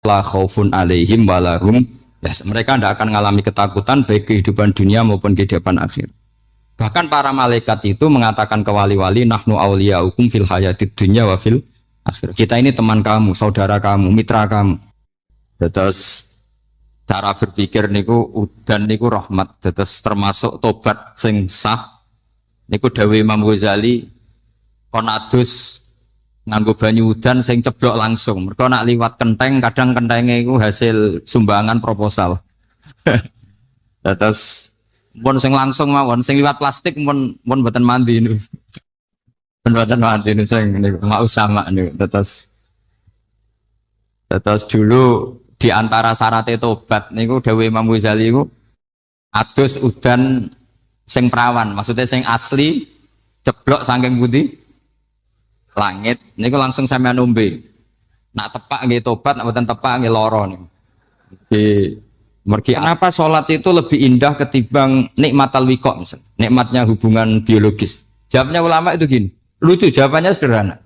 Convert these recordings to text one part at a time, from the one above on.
la khaufun alaihim walahum yahzanun. Mereka tidak akan mengalami ketakutan baik kehidupan dunia maupun kehidupan akhir. Bahkan para malaikat itu mengatakan ke wali-wali, nahnu awliyaukum fil hayatid dunya wa fil akhir. Kita ini teman kamu, saudara kamu, mitra kamu. Terus cara berpikir niku udan niku rahmat. Terus termasuk tobat sing sah. Niku dawuh Imam Ghazali kon adus nganggo banyu udan sing ceblok langsung. Mergo nak liwat kenteng kadang kentenge iku hasil sumbangan proposal. Terus pun sing langsung mawon, sing liwat plastik pun mboten mandi niku. Mboten mandi niku sing niku mau sama niku. Terus dulu di antara syarat tobat niku dawuh Imam Ghazali niku adus udan sing perawan, maksudnya sing asli ceblok saking putih langit niku langsung sampean ombe. Nak tepak nggih tobat, nak mboten tepak nggih lara niku. Kenapa sholat itu lebih indah ketimbang nikmatal wiqo misalnya, nikmatnya hubungan biologis? Jawabnya ulama itu gini, lucu jawabannya sederhana.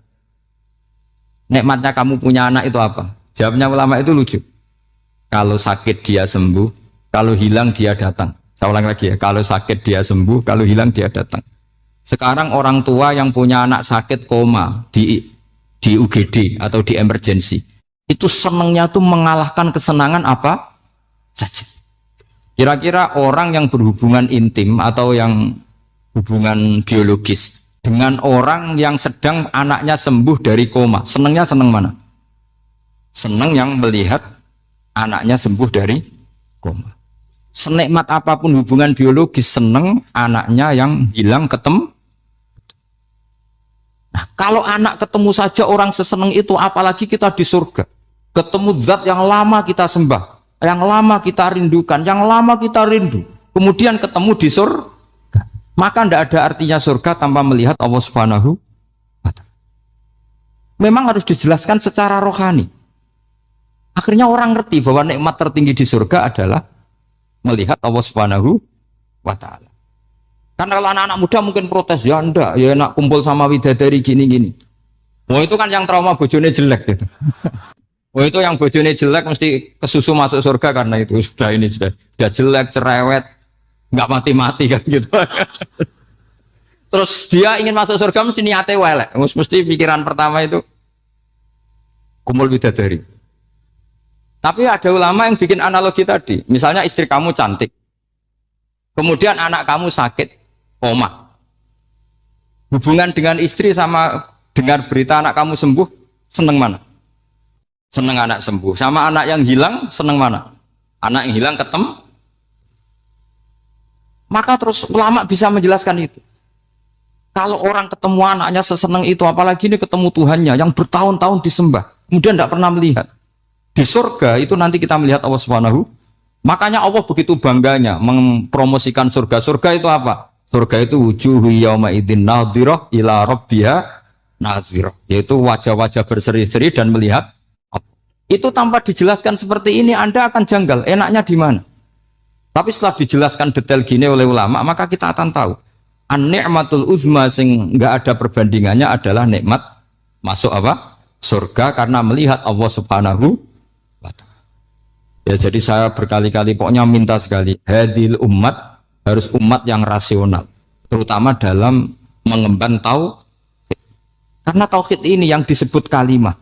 Nikmatnya kamu punya anak itu apa? Jawabnya ulama itu lucu. Kalau sakit dia sembuh, kalau hilang dia datang. Saya ulang lagi ya, kalau sakit dia sembuh, kalau hilang dia datang. Sekarang orang tua yang punya anak sakit koma di UGD atau di emergency, itu senangnya tuh mengalahkan kesenangan apa saja. Kira-kira orang yang berhubungan intim atau yang hubungan biologis dengan orang yang sedang anaknya sembuh dari koma, senangnya senang mana? Senang yang melihat anaknya sembuh dari koma. Senikmat apapun hubungan biologis, senang anaknya yang hilang ketemu. Nah, kalau anak ketemu saja orang seseneng itu, apalagi kita di surga ketemu zat yang lama kita sembah, yang lama kita rindukan, yang lama kita rindu, kemudian ketemu di surga, maka tidak ada artinya surga tanpa melihat Allah Subhanahu wa ta'ala. Memang harus dijelaskan secara rohani. Akhirnya orang ngerti bahwa nikmat tertinggi di surga adalah melihat Allah Subhanahu wa ta'ala. Karena kalau anak-anak muda mungkin protes, ya enggak, ya enak kumpul sama widadari gini-gini. Oh itu kan yang trauma bojone jelek gitu. Oh itu yang bojone jelek mesti kesusu masuk surga karena itu sudah jelek, cerewet, nggak mati-mati kan gitu. Terus dia ingin masuk surga mesti niatnya welek, mesti pikiran pertama itu kumpul bidadari. Tapi ada ulama yang bikin analogi tadi, misalnya istri kamu cantik, kemudian anak kamu sakit, koma. Hubungan dengan istri sama dengar berita anak kamu sembuh, seneng mana? Seneng anak sembuh. Sama anak yang hilang, seneng mana? Anak yang hilang ketemu. Maka terus ulama bisa menjelaskan itu. Kalau orang ketemu anaknya seseneng itu, apalagi ini ketemu Tuhannya yang bertahun-tahun disembah, kemudian tidak pernah melihat. Di surga itu nanti kita melihat Allah Subhanahu. Makanya Allah begitu bangganya mempromosikan surga. Surga itu apa? Surga itu wujuhu yauma idzin nadhirah ila rabbiha nadhirah, yaitu wajah-wajah berseri-seri dan melihat. Itu tanpa dijelaskan seperti ini Anda akan janggal, enaknya di mana? Tapi setelah dijelaskan detail gini oleh ulama, maka kita akan tahu an-ni'matul uzma sing enggak ada perbandingannya adalah nikmat masuk apa? Surga karena melihat Allah Subhanahu wa ta'ala. Ya jadi saya berkali-kali pokoknya minta sekali, hadil umat harus umat yang rasional, terutama dalam mengemban tauhid. Karena tauhid ini yang disebut kalimah.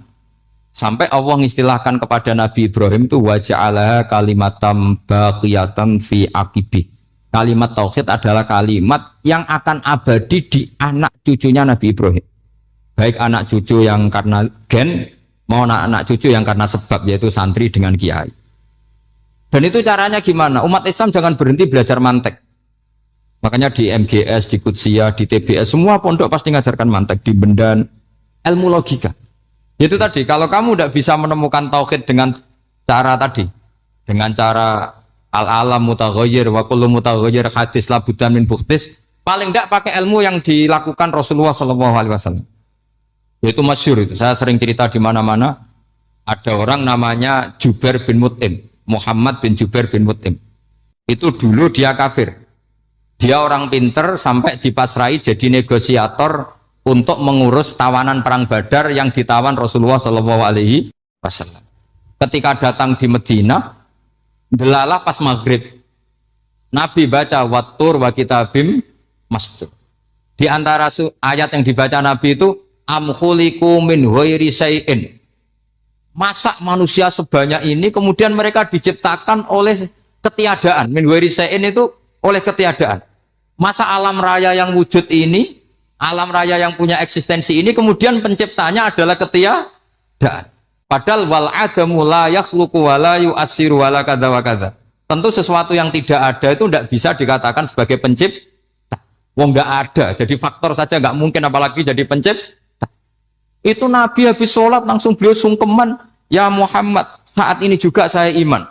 Sampai Allah mengistilahkan kepada Nabi Ibrahim itu waja'alaha kalimatam baqiyatan fi aqibi. Kalimat tauhid adalah kalimat yang akan abadi di anak cucunya Nabi Ibrahim. Baik anak cucu yang karena gen mau anak cucu yang karena sebab, yaitu santri dengan kiai. Dan itu caranya gimana? Umat Islam jangan berhenti belajar mantek. Makanya di MGS, di Qudsiah, di TBS semua pondok pasti ngajarkan mantek, di Bendan, ilmu logika. Itu tadi, kalau kamu tidak bisa menemukan tauhid dengan cara tadi, dengan cara al-alam mutaghayyir wa kullu mutaghayyir hadis la budda min bukhtis, paling tidak pakai ilmu yang dilakukan Rasulullah SAW. Itu masyhur itu. Saya sering cerita di mana-mana. Ada orang namanya Jubair bin Mut'im, Muhammad bin Jubair bin Mut'im. Itu dulu dia kafir. Dia orang pinter sampai dipasrai jadi negosiator untuk mengurus tawanan perang Badar yang ditawan Rasulullah SAW. ketika datang di Medina, delalah pas maghrib. Nabi baca wattur wa kitabim mastur. Di antara ayat yang dibaca Nabi itu am khuliqu min ghairi syai'in. Masa manusia sebanyak ini kemudian mereka diciptakan oleh ketiadaan. Min ghairi syai'in itu oleh ketiadaan. Masa alam raya yang wujud ini, alam raya yang punya eksistensi ini kemudian penciptanya adalah ketiadaan. Padahal wal adamu la yakhluqu wa la yu'assiru wa la kadza wa kadza. Tentu sesuatu yang tidak ada itu tidak bisa dikatakan sebagai pencipta. Wong nggak ada, jadi faktor saja nggak mungkin apalagi jadi pencipta. Itu Nabi habis sholat langsung beliau sungkeman, ya Muhammad, saat ini juga saya iman.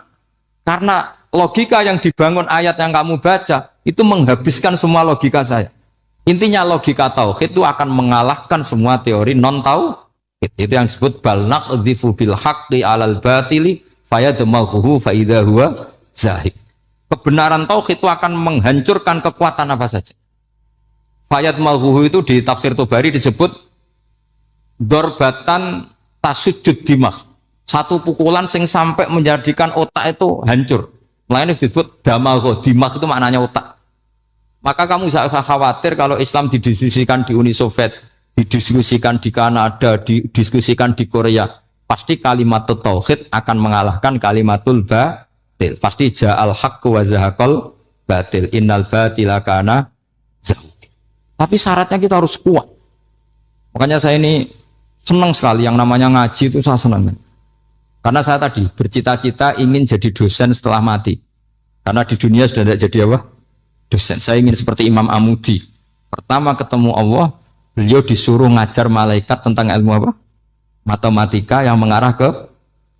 Karena logika yang dibangun ayat yang kamu baca itu menghabiskan semua logika saya. Intinya logika tauhid itu akan mengalahkan semua teori non tauhid. Itu yang disebut bal naqdhifu bil haqqi 'alal batili fayadmaghuhu fa idza huwa zahid. Kebenaran tauhid itu akan menghancurkan kekuatan apa saja. Fayadmaghuhu itu di tafsir Tobari disebut dorbatan tasujud dimah. Satu pukulan sing sampai menjadikan otak itu hancur. Lainnya disebut damagho, dimah itu maknanya otak. Maka kamu jangan khawatir kalau Islam didiskusikan di Uni Soviet, didiskusikan di Kanada, didiskusikan di Korea, pasti kalimat tauhid akan mengalahkan kalimatul batil. Pasti ja'al haqqu wa zahaqal batil, innal batila kana zahuq. Tapi syaratnya kita harus kuat. Makanya saya ini senang sekali yang namanya ngaji itu saya senang. Karena saya tadi bercita-cita ingin jadi dosen setelah mati. Karena di dunia sudah tidak jadi apa? Dosen. Saya ingin seperti Imam Amudi. Pertama ketemu Allah, beliau disuruh ngajar malaikat tentang ilmu apa? Matematika yang mengarah ke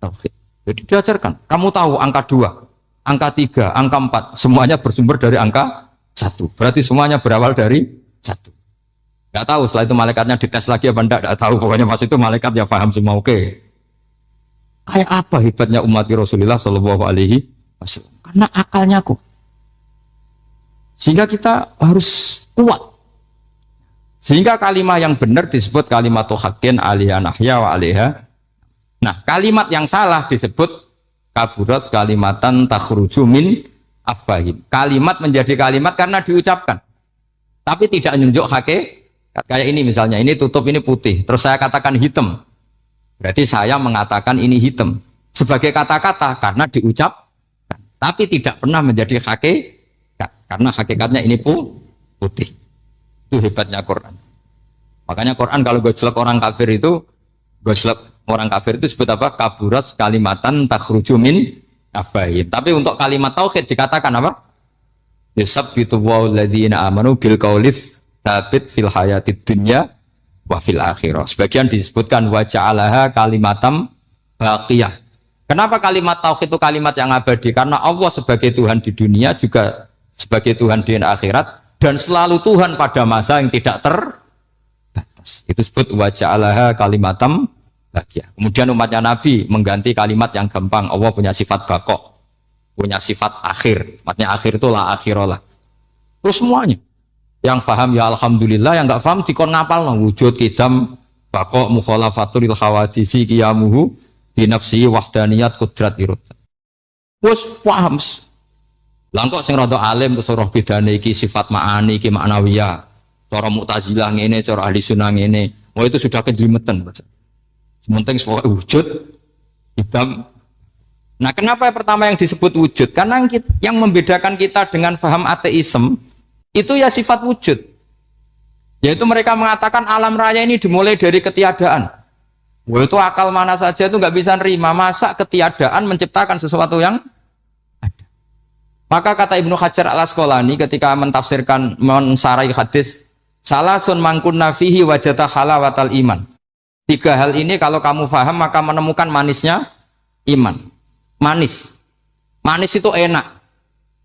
tauhid. Jadi diajarkan. Kamu tahu angka 2, angka 3, angka 4, semuanya bersumber dari angka 1. Berarti semuanya berawal dari 1. Gak tahu setelah itu malaikatnya dites lagi apa enggak, gak tahu. Pokoknya pas itu malaikat ya paham semua. Oke. Kayak apa hebatnya umat Rasulullah Shallallahu Alaihi Wasallam? Karena akalnya kuat. Sehingga kita harus kuat. Sehingga kalimat yang benar disebut kalimatul haqqin alaiha nahya wa alaiha. Nah, kalimat yang salah disebut kaburat kalimatan takhruju min afwahim. Kalimat menjadi kalimat karena diucapkan. Tapi tidak menunjuk hakikat. Kayak ini misalnya, ini tutup, ini putih. Terus saya katakan hitam. Berarti saya mengatakan ini hitam sebagai kata-kata karena diucapkan, tapi tidak pernah menjadi hakikat karena hakikatnya ini putih. Itu hebatnya Quran. Makanya Quran kalau gojlek orang kafir itu, gojlek orang kafir itu sebut apa? Kaburas kalimatan takhruju min afwahihim. Tapi untuk kalimat tauhid dikatakan apa? Yusabbitu walladzina amanu bil qaulits tsabit fil hayatid dunya wa fil akhirah. Sebagian disebutkan wa ja'alaha kalimatam baqiyah. Kenapa kalimat tauhid itu kalimat yang abadi? Karena Allah sebagai Tuhan di dunia juga sebagai Tuhan di akhirat dan selalu Tuhan pada masa yang tidak terbatas. Itu disebut wa ja'alaha kalimatam baqiyah. Kemudian umatnya Nabi mengganti kalimat yang gampang. Allah punya sifat baqo, punya sifat akhir. Maksudnya akhir itu la akhirah. Terus semuanya. Yang paham ya alhamdulillah, yang enggak paham dikon ngapal wujud kidam baqo mukhalafatul khawadisi qiyamuhu bi nafsi wahdaniyat qudrat irad. Wes paham. Lah kok sing rada alim terus roh bedane iki sifat ma'ani iki maknawiyah. Cara Mu'tazilah ngene, cara ahli sunnah ngene. Wah itu sudah kejlimetan baca. Sementing wujud kidam. Nah, kenapa pertama yang disebut wujud? Karena yang membedakan kita dengan paham ateisme itu ya sifat wujud, yaitu mereka mengatakan alam raya ini dimulai dari ketiadaan. Wah itu akal mana saja itu nggak bisa nerima, masa ketiadaan menciptakan sesuatu yang ada. Maka kata Ibnu Hajar al-Asqalani ketika mentafsirkan mensarai hadis salasun mangkunna fihi wajata halawatal iman. 3 hal ini kalau kamu faham maka menemukan manisnya iman. Manis itu enak.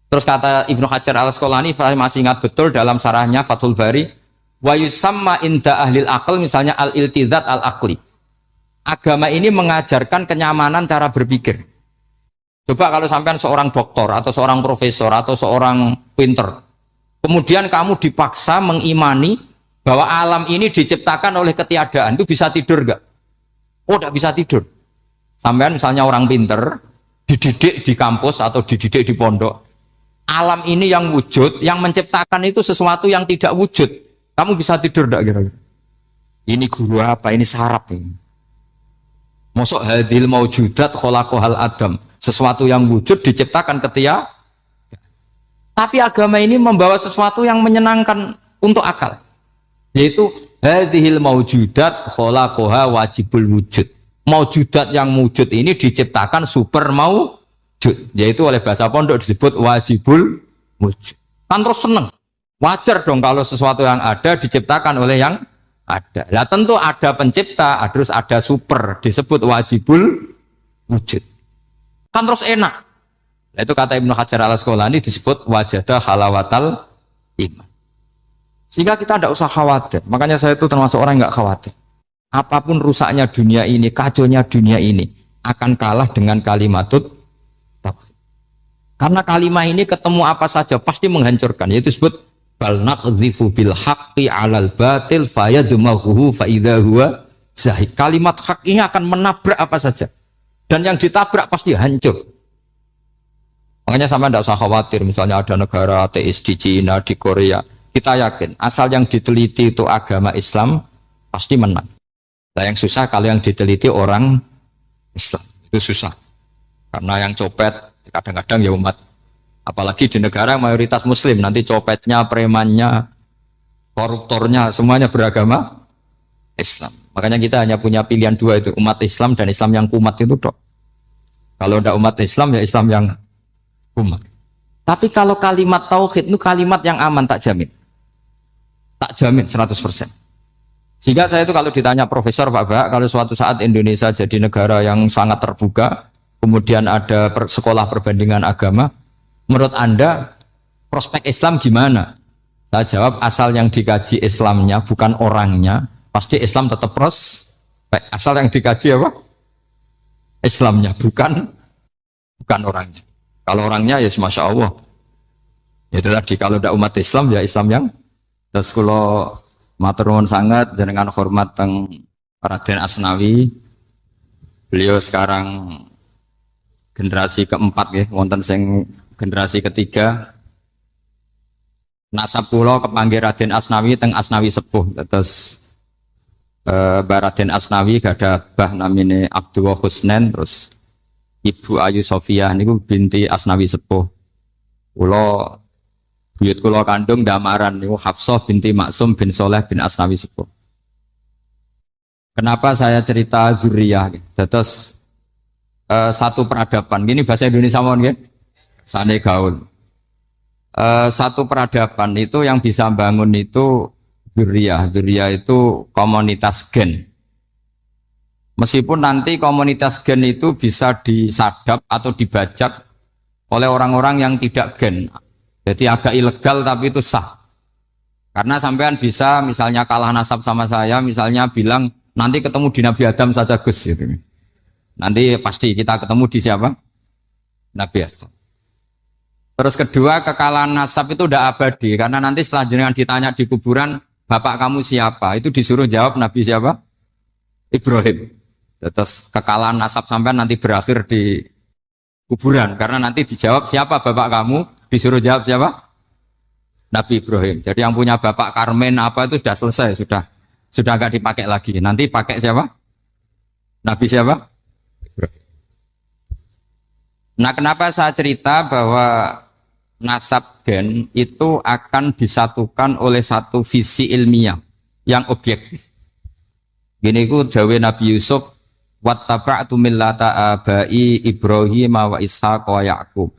Terus kata Ibnu Hajar al-Asqalani, saya masih ingat betul dalam sarahnya Fathul Bari, wa yusamma inda ahlil aql, misalnya al-iltizat al-aqli. Agama ini mengajarkan kenyamanan cara berpikir. Coba kalau sampean seorang doktor atau seorang profesor atau seorang pinter, kemudian kamu dipaksa mengimani bahwa alam ini diciptakan oleh ketiadaan, itu bisa tidur enggak? Oh, enggak bisa tidur. Sampean misalnya orang pinter, dididik di kampus atau dididik di pondok, alam ini yang wujud, yang menciptakan itu sesuatu yang tidak wujud. Kamu bisa tidur enggak kira-kira? Ini guru apa? Ini sarap ini. Mosok hadil maujudat khalaqahal adam. Sesuatu yang wujud diciptakan ketika. Tapi agama ini membawa sesuatu yang menyenangkan untuk akal. Yaitu hadhil maujudat khalaqaha wajibul wujud. Maujudat yang wujud ini diciptakan super maujud. Yaitu oleh bahasa pondok disebut wajibul wujud. Kan terus seneng. Wajar dong kalau sesuatu yang ada diciptakan oleh yang ada. Lah tentu ada pencipta, terus ada super, disebut wajibul wujud. Kan terus enak. Nah, itu kata Ibnu Hajar al-Asqalani disebut wajadah halawatal iman. Sehingga kita tidak usah khawatir. Makanya saya itu termasuk orang yang nggak khawatir. Apapun rusaknya dunia ini, kacaunya dunia ini akan kalah dengan kalimatut tauhid. Karena kalimat ini ketemu apa saja pasti menghancurkan. Yaitu disebut bal naqdhifu bil haqqi 'alal batil fayadmaghuhu fa idza huwa zahid. Kalimat hak ini akan menabrak apa saja. Dan yang ditabrak pasti hancur. Makanya sama tidak usah khawatir misalnya ada negara ateis di Cina, di Korea. Kita yakin asal yang diteliti itu agama Islam pasti menang. Nah, yang susah kalau yang diteliti orang Islam. Itu susah. Karena yang copet kadang-kadang ya umat. Apalagi di negara mayoritas muslim, nanti copetnya, premannya, koruptornya, semuanya beragama Islam. Makanya kita hanya punya pilihan dua itu, umat Islam dan Islam yang kumat itu dok. Kalau tidak umat Islam, ya Islam yang kumat. Tapi kalau kalimat tauhid itu kalimat yang aman, tak jamin. Tak jamin 100%. Sehingga saya itu kalau ditanya profesor Pak Bak, kalau suatu saat Indonesia jadi negara yang sangat terbuka, kemudian ada sekolah perbandingan agama, menurut Anda prospek Islam gimana? Saya jawab asal yang dikaji Islamnya bukan orangnya, pasti Islam tetap prospek. Asal yang dikaji apa? Islamnya bukan orangnya. Kalau orangnya ya Masya Allah. Itu tadi kalau tidak umat Islam ya Islam yang. Terus kalau matur nuwun sangat dengan hormat teng Raden Asnawi, beliau sekarang generasi keempat ya, wonten sing generasi ketiga. Nasab kula kepanggih Raden Asnawi teng Asnawi sepuh. Terus Raden Asnawi gada bah namine Abdullah Husnen, terus Ibu Ayu Sofia niku binti Asnawi sepuh. Kula buyut kula kandung damaran niku Hafsah binti Maksum bin Soleh bin Asnawi sepuh. Kenapa saya cerita zuriyah? Terus satu peradaban. Gini bahasa Indonesia mohon nggih. Sane gaul. Satu peradaban itu yang bisa bangun itu zuriyah. Zuriyah itu komunitas gen. Meskipun nanti komunitas gen itu bisa disadap atau dibajak oleh orang-orang yang tidak gen. Jadi agak ilegal tapi itu sah. Karena sampean bisa misalnya kalah nasab sama saya, misalnya bilang nanti ketemu di Nabi Adam saja Gus gitu. Nanti pasti kita ketemu di siapa? Nabi Adam. Terus kedua, kekalahan nasab itu udah abadi karena nanti setelah jenengan ditanya di kuburan, bapak kamu siapa? Itu disuruh jawab Nabi siapa? Ibrahim. Terus kekalahan nasab sampean nanti berakhir di kuburan karena nanti dijawab siapa bapak kamu? Disuruh jawab siapa? Nabi Ibrahim. Jadi yang punya bapak Karmen apa itu sudah selesai, sudah nggak dipakai lagi. Nanti pakai siapa? Nabi siapa? Ibrahim. Nah, kenapa saya cerita bahwa nasab gen itu akan disatukan oleh satu visi ilmiah yang objektif. Gini ku dawe Nabi Yusuf, wattaba'tu millata abai Ibrahim wa Ishaq wa Yaqub.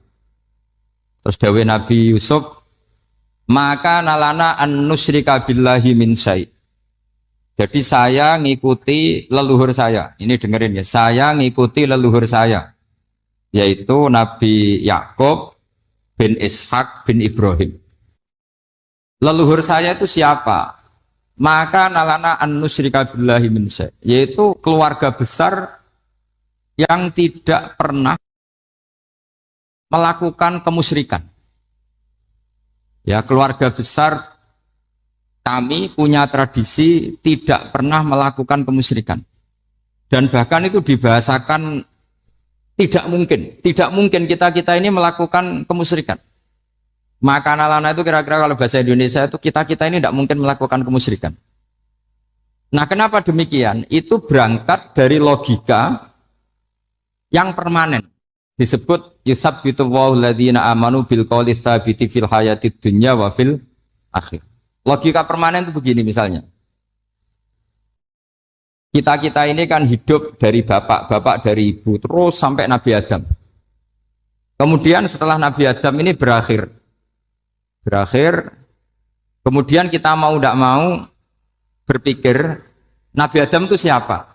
Terus dawe Nabi Yusuf, maka nalana an nusyrika billahi min syai. Jadi saya ngikuti leluhur saya. Ini dengerin ya, saya ngikuti leluhur saya, yaitu Nabi Yakub bin Ishak bin Ibrahim. Leluhur saya itu siapa? Maka nalana an nusyrika billahi min syai, yaitu keluarga besar yang tidak pernah melakukan kemusyrikan. Ya, keluarga besar kami punya tradisi tidak pernah melakukan kemusyrikan. Dan bahkan itu dibahasakan Tidak mungkin kita ini melakukan kemusyrikan. Maka nalana itu kira-kira kalau bahasa Indonesia itu kita ini tidak mungkin melakukan kemusyrikan. Nah, kenapa demikian? Itu berangkat dari logika yang permanen. Disebut yusabbitu Allahu alladziina aamanu bil qouli tsabiti fil hayatid dunya wa fil akhir. Logika permanen itu begini misalnya. Kita ini kan hidup dari bapak dari ibu terus sampai Nabi Adam. Kemudian setelah Nabi Adam ini berakhir, kemudian kita mau tidak mau berpikir Nabi Adam itu siapa?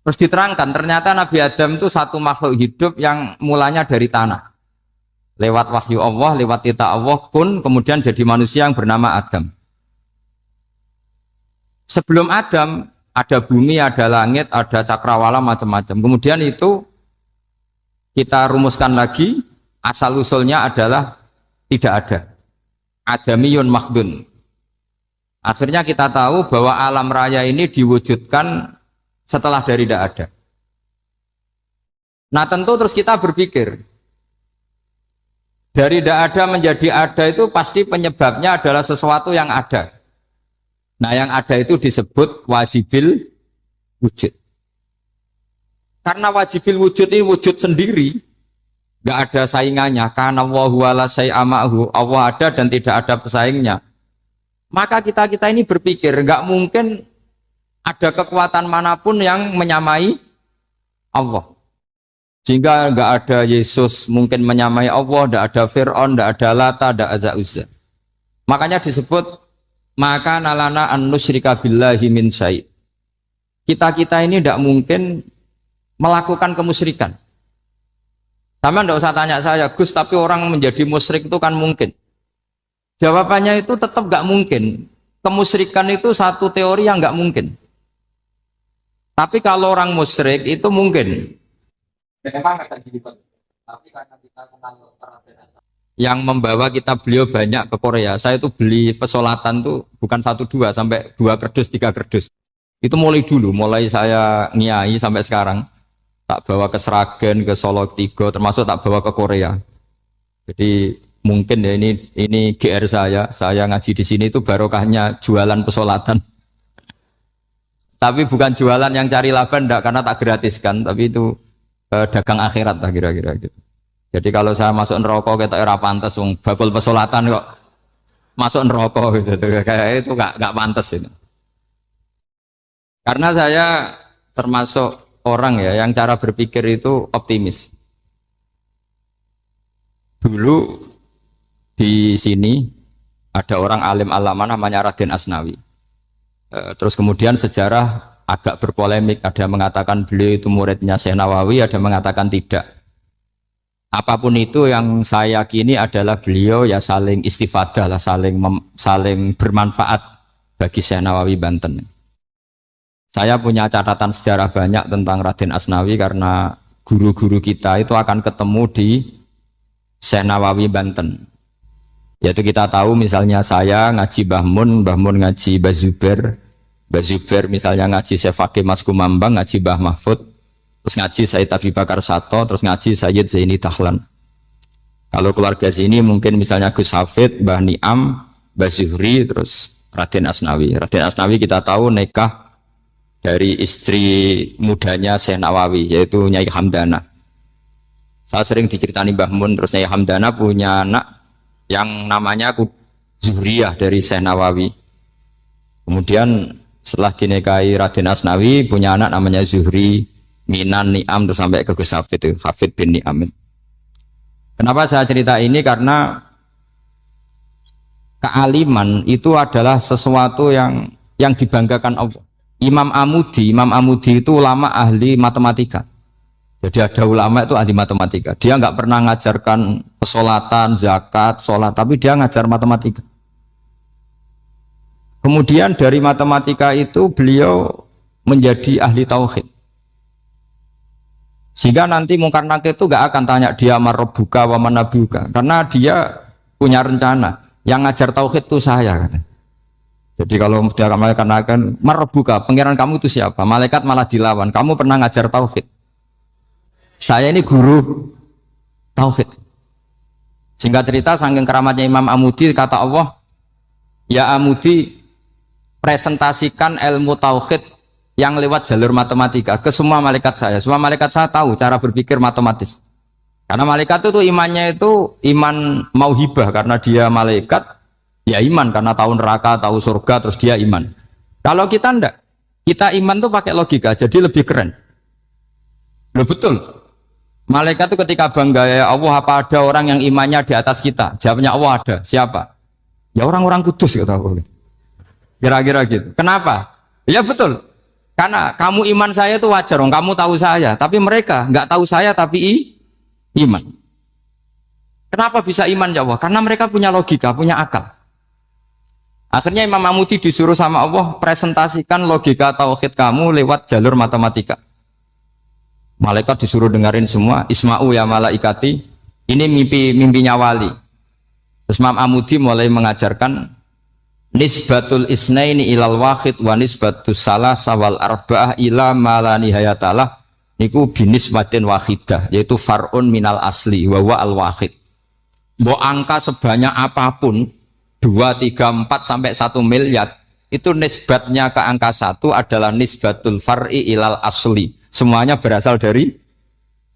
Terus diterangkan ternyata Nabi Adam itu satu makhluk hidup yang mulanya dari tanah. Lewat wahyu Allah, lewat titah Allah kemudian jadi manusia yang bernama Adam. Sebelum Adam ada bumi, ada langit, ada cakrawala macam-macam. Kemudian itu kita rumuskan lagi, asal usulnya adalah tidak ada. Adamiyun makhdun. Akhirnya kita tahu bahwa alam raya ini diwujudkan setelah dari tidak ada. Nah tentu terus kita berpikir, dari tidak ada menjadi ada itu pasti penyebabnya adalah sesuatu yang ada. Nah yang ada itu disebut wajibil wujud. Karena wajibil wujud ini wujud sendiri, nggak ada saingannya. Karena Allahu ala syai'amahu, Allah ada dan tidak ada pesaingnya. Maka kita ini berpikir nggak mungkin ada kekuatan manapun yang menyamai Allah. Sehingga nggak ada Yesus mungkin menyamai Allah, nggak ada Fir'aun, nggak ada Lata, nggak ada Uzza. Makanya disebut maka nalana an nusyrika billahi min syai'. Kita ini tidak mungkin melakukan kemusyrikan. Sama tidak usah tanya saya, Gus, tapi orang menjadi musyrik itu kan mungkin. Jawabannya itu tetap nggak mungkin. Kemusyrikan itu satu teori yang nggak mungkin. Tapi kalau orang musyrik itu mungkin. Tapi karena kita kenal yang membawa beliau banyak ke Korea. Saya itu beli pesolatan tuh bukan 1, 2 sampai 2 kerdus, 3 kerdus. Itu mulai saya ngiai sampai sekarang. Tak bawa ke Sragen, ke Solo 3, termasuk tak bawa ke Korea. Jadi mungkin ya ini GR saya ngaji di sini itu barokahnya jualan pesolatan. Tapi bukan jualan yang cari laba enggak, karena tak gratiskan, tapi itu dagang akhirat lah kira-kira gitu. Jadi kalau saya masuk neraka kita era pantas, bakul pesolatan kok masuk neraka gitu, kayak itu nggak pantas itu. Karena saya termasuk orang ya yang cara berpikir itu optimis. Dulu di sini ada orang alim alama namanya Raden Asnawi. Terus kemudian sejarah agak berpolemik, ada yang mengatakan beliau itu muridnya Syekh Nawawi, ada yang mengatakan tidak. Apapun itu yang saya yakini adalah beliau ya saling istifadah lah, saling bermanfaat bagi Syekh Nawawi Banten. Saya punya catatan sejarah banyak tentang Raden Asnawi karena guru-guru kita itu akan ketemu di Syekh Nawawi Banten. Yaitu kita tahu misalnya saya ngaji Mbah Mun ngaji Mbah Zubair misalnya ngaji Syekh Fakih Mas Kumambang, ngaji Mbah Mahfud, terus ngaji Sayyid Abi Bakar Sato, terus ngaji Sayyid Zaini Dahlan. Kalau keluarga sini mungkin misalnya Gus Hafid, Mbah Niam, Mbah Zuhri, terus Raden Asnawi. Raden Asnawi kita tahu nikah dari istri mudanya Syekh Nawawi, yaitu Nyai Hamdana. Saya sering diceritani Mbah Mun, terus Nyai Hamdana punya anak yang namanya Zuhriyah dari Syekh Nawawi. Kemudian setelah dinikahi Raden Asnawi punya anak namanya Zuhri, Minan, Niam, terus sampai ke Gus Hafid itu, Hafid bin Niam. Kenapa saya cerita ini? Karena kealiman itu adalah sesuatu yang dibanggakan Allah. Imam Amudi itu ulama ahli matematika. Jadi ada ulama itu ahli matematika. Dia nggak pernah ngajarkan pesolatan, zakat, sholat, tapi dia ngajar matematika. Kemudian dari matematika itu beliau menjadi ahli tauhid. Sehingga nanti Mungkar Nakir itu nggak akan tanya dia marabbuka wa manabuka, karena dia punya rencana. Yang ngajar tauhid itu saya, kata. Jadi kalau dia akan marabbuka, pangeran kamu itu siapa? Malaikat malah dilawan. Kamu pernah ngajar tauhid? Saya ini guru tauhid. Singkat cerita, saking keramatnya Imam Amudi, kata Allah, ya Amudi, presentasikan ilmu tauhid yang lewat jalur matematika ke semua malaikat saya. Semua malaikat saya tahu cara berpikir matematis. Karena malaikat itu imannya itu iman mauhibah, karena dia malaikat, ya iman karena tahu neraka, tahu surga, terus dia iman. Kalau kita enggak, kita iman tuh pakai logika, jadi lebih keren. Loh betul. Malaikat itu ketika bangga, ya Allah, apa ada orang yang imannya di atas kita? Jawabnya Allah ada. Siapa? Ya orang-orang kudus, kata Allah. Kira-kira gitu. Kenapa? Ya betul. Karena kamu iman saya itu wajar, kamu tahu saya. Tapi mereka nggak tahu saya, tapi iman. Kenapa bisa iman ya Allah? Karena mereka punya logika, punya akal. Akhirnya Imam Amudi disuruh sama Allah presentasikan logika tauhid kamu lewat jalur matematika. Malaikat disuruh dengerin semua, isma'u ya malaikati, ini mimpinya wali. Terus Imam Amudi mulai mengajarkan nisbatul isnaini ilal wahid wa nisbatus salasa wal arba'ah ila ma la nihayatalah, niku binisbatin wahidah, yaitu far'un minal asli wa huwa al wahid. Mbok angka sebanyak apapun 2, 3, 4 sampai 1 miliar, itu nisbatnya ke angka 1 adalah nisbatul far'i ilal asli. Semuanya berasal dari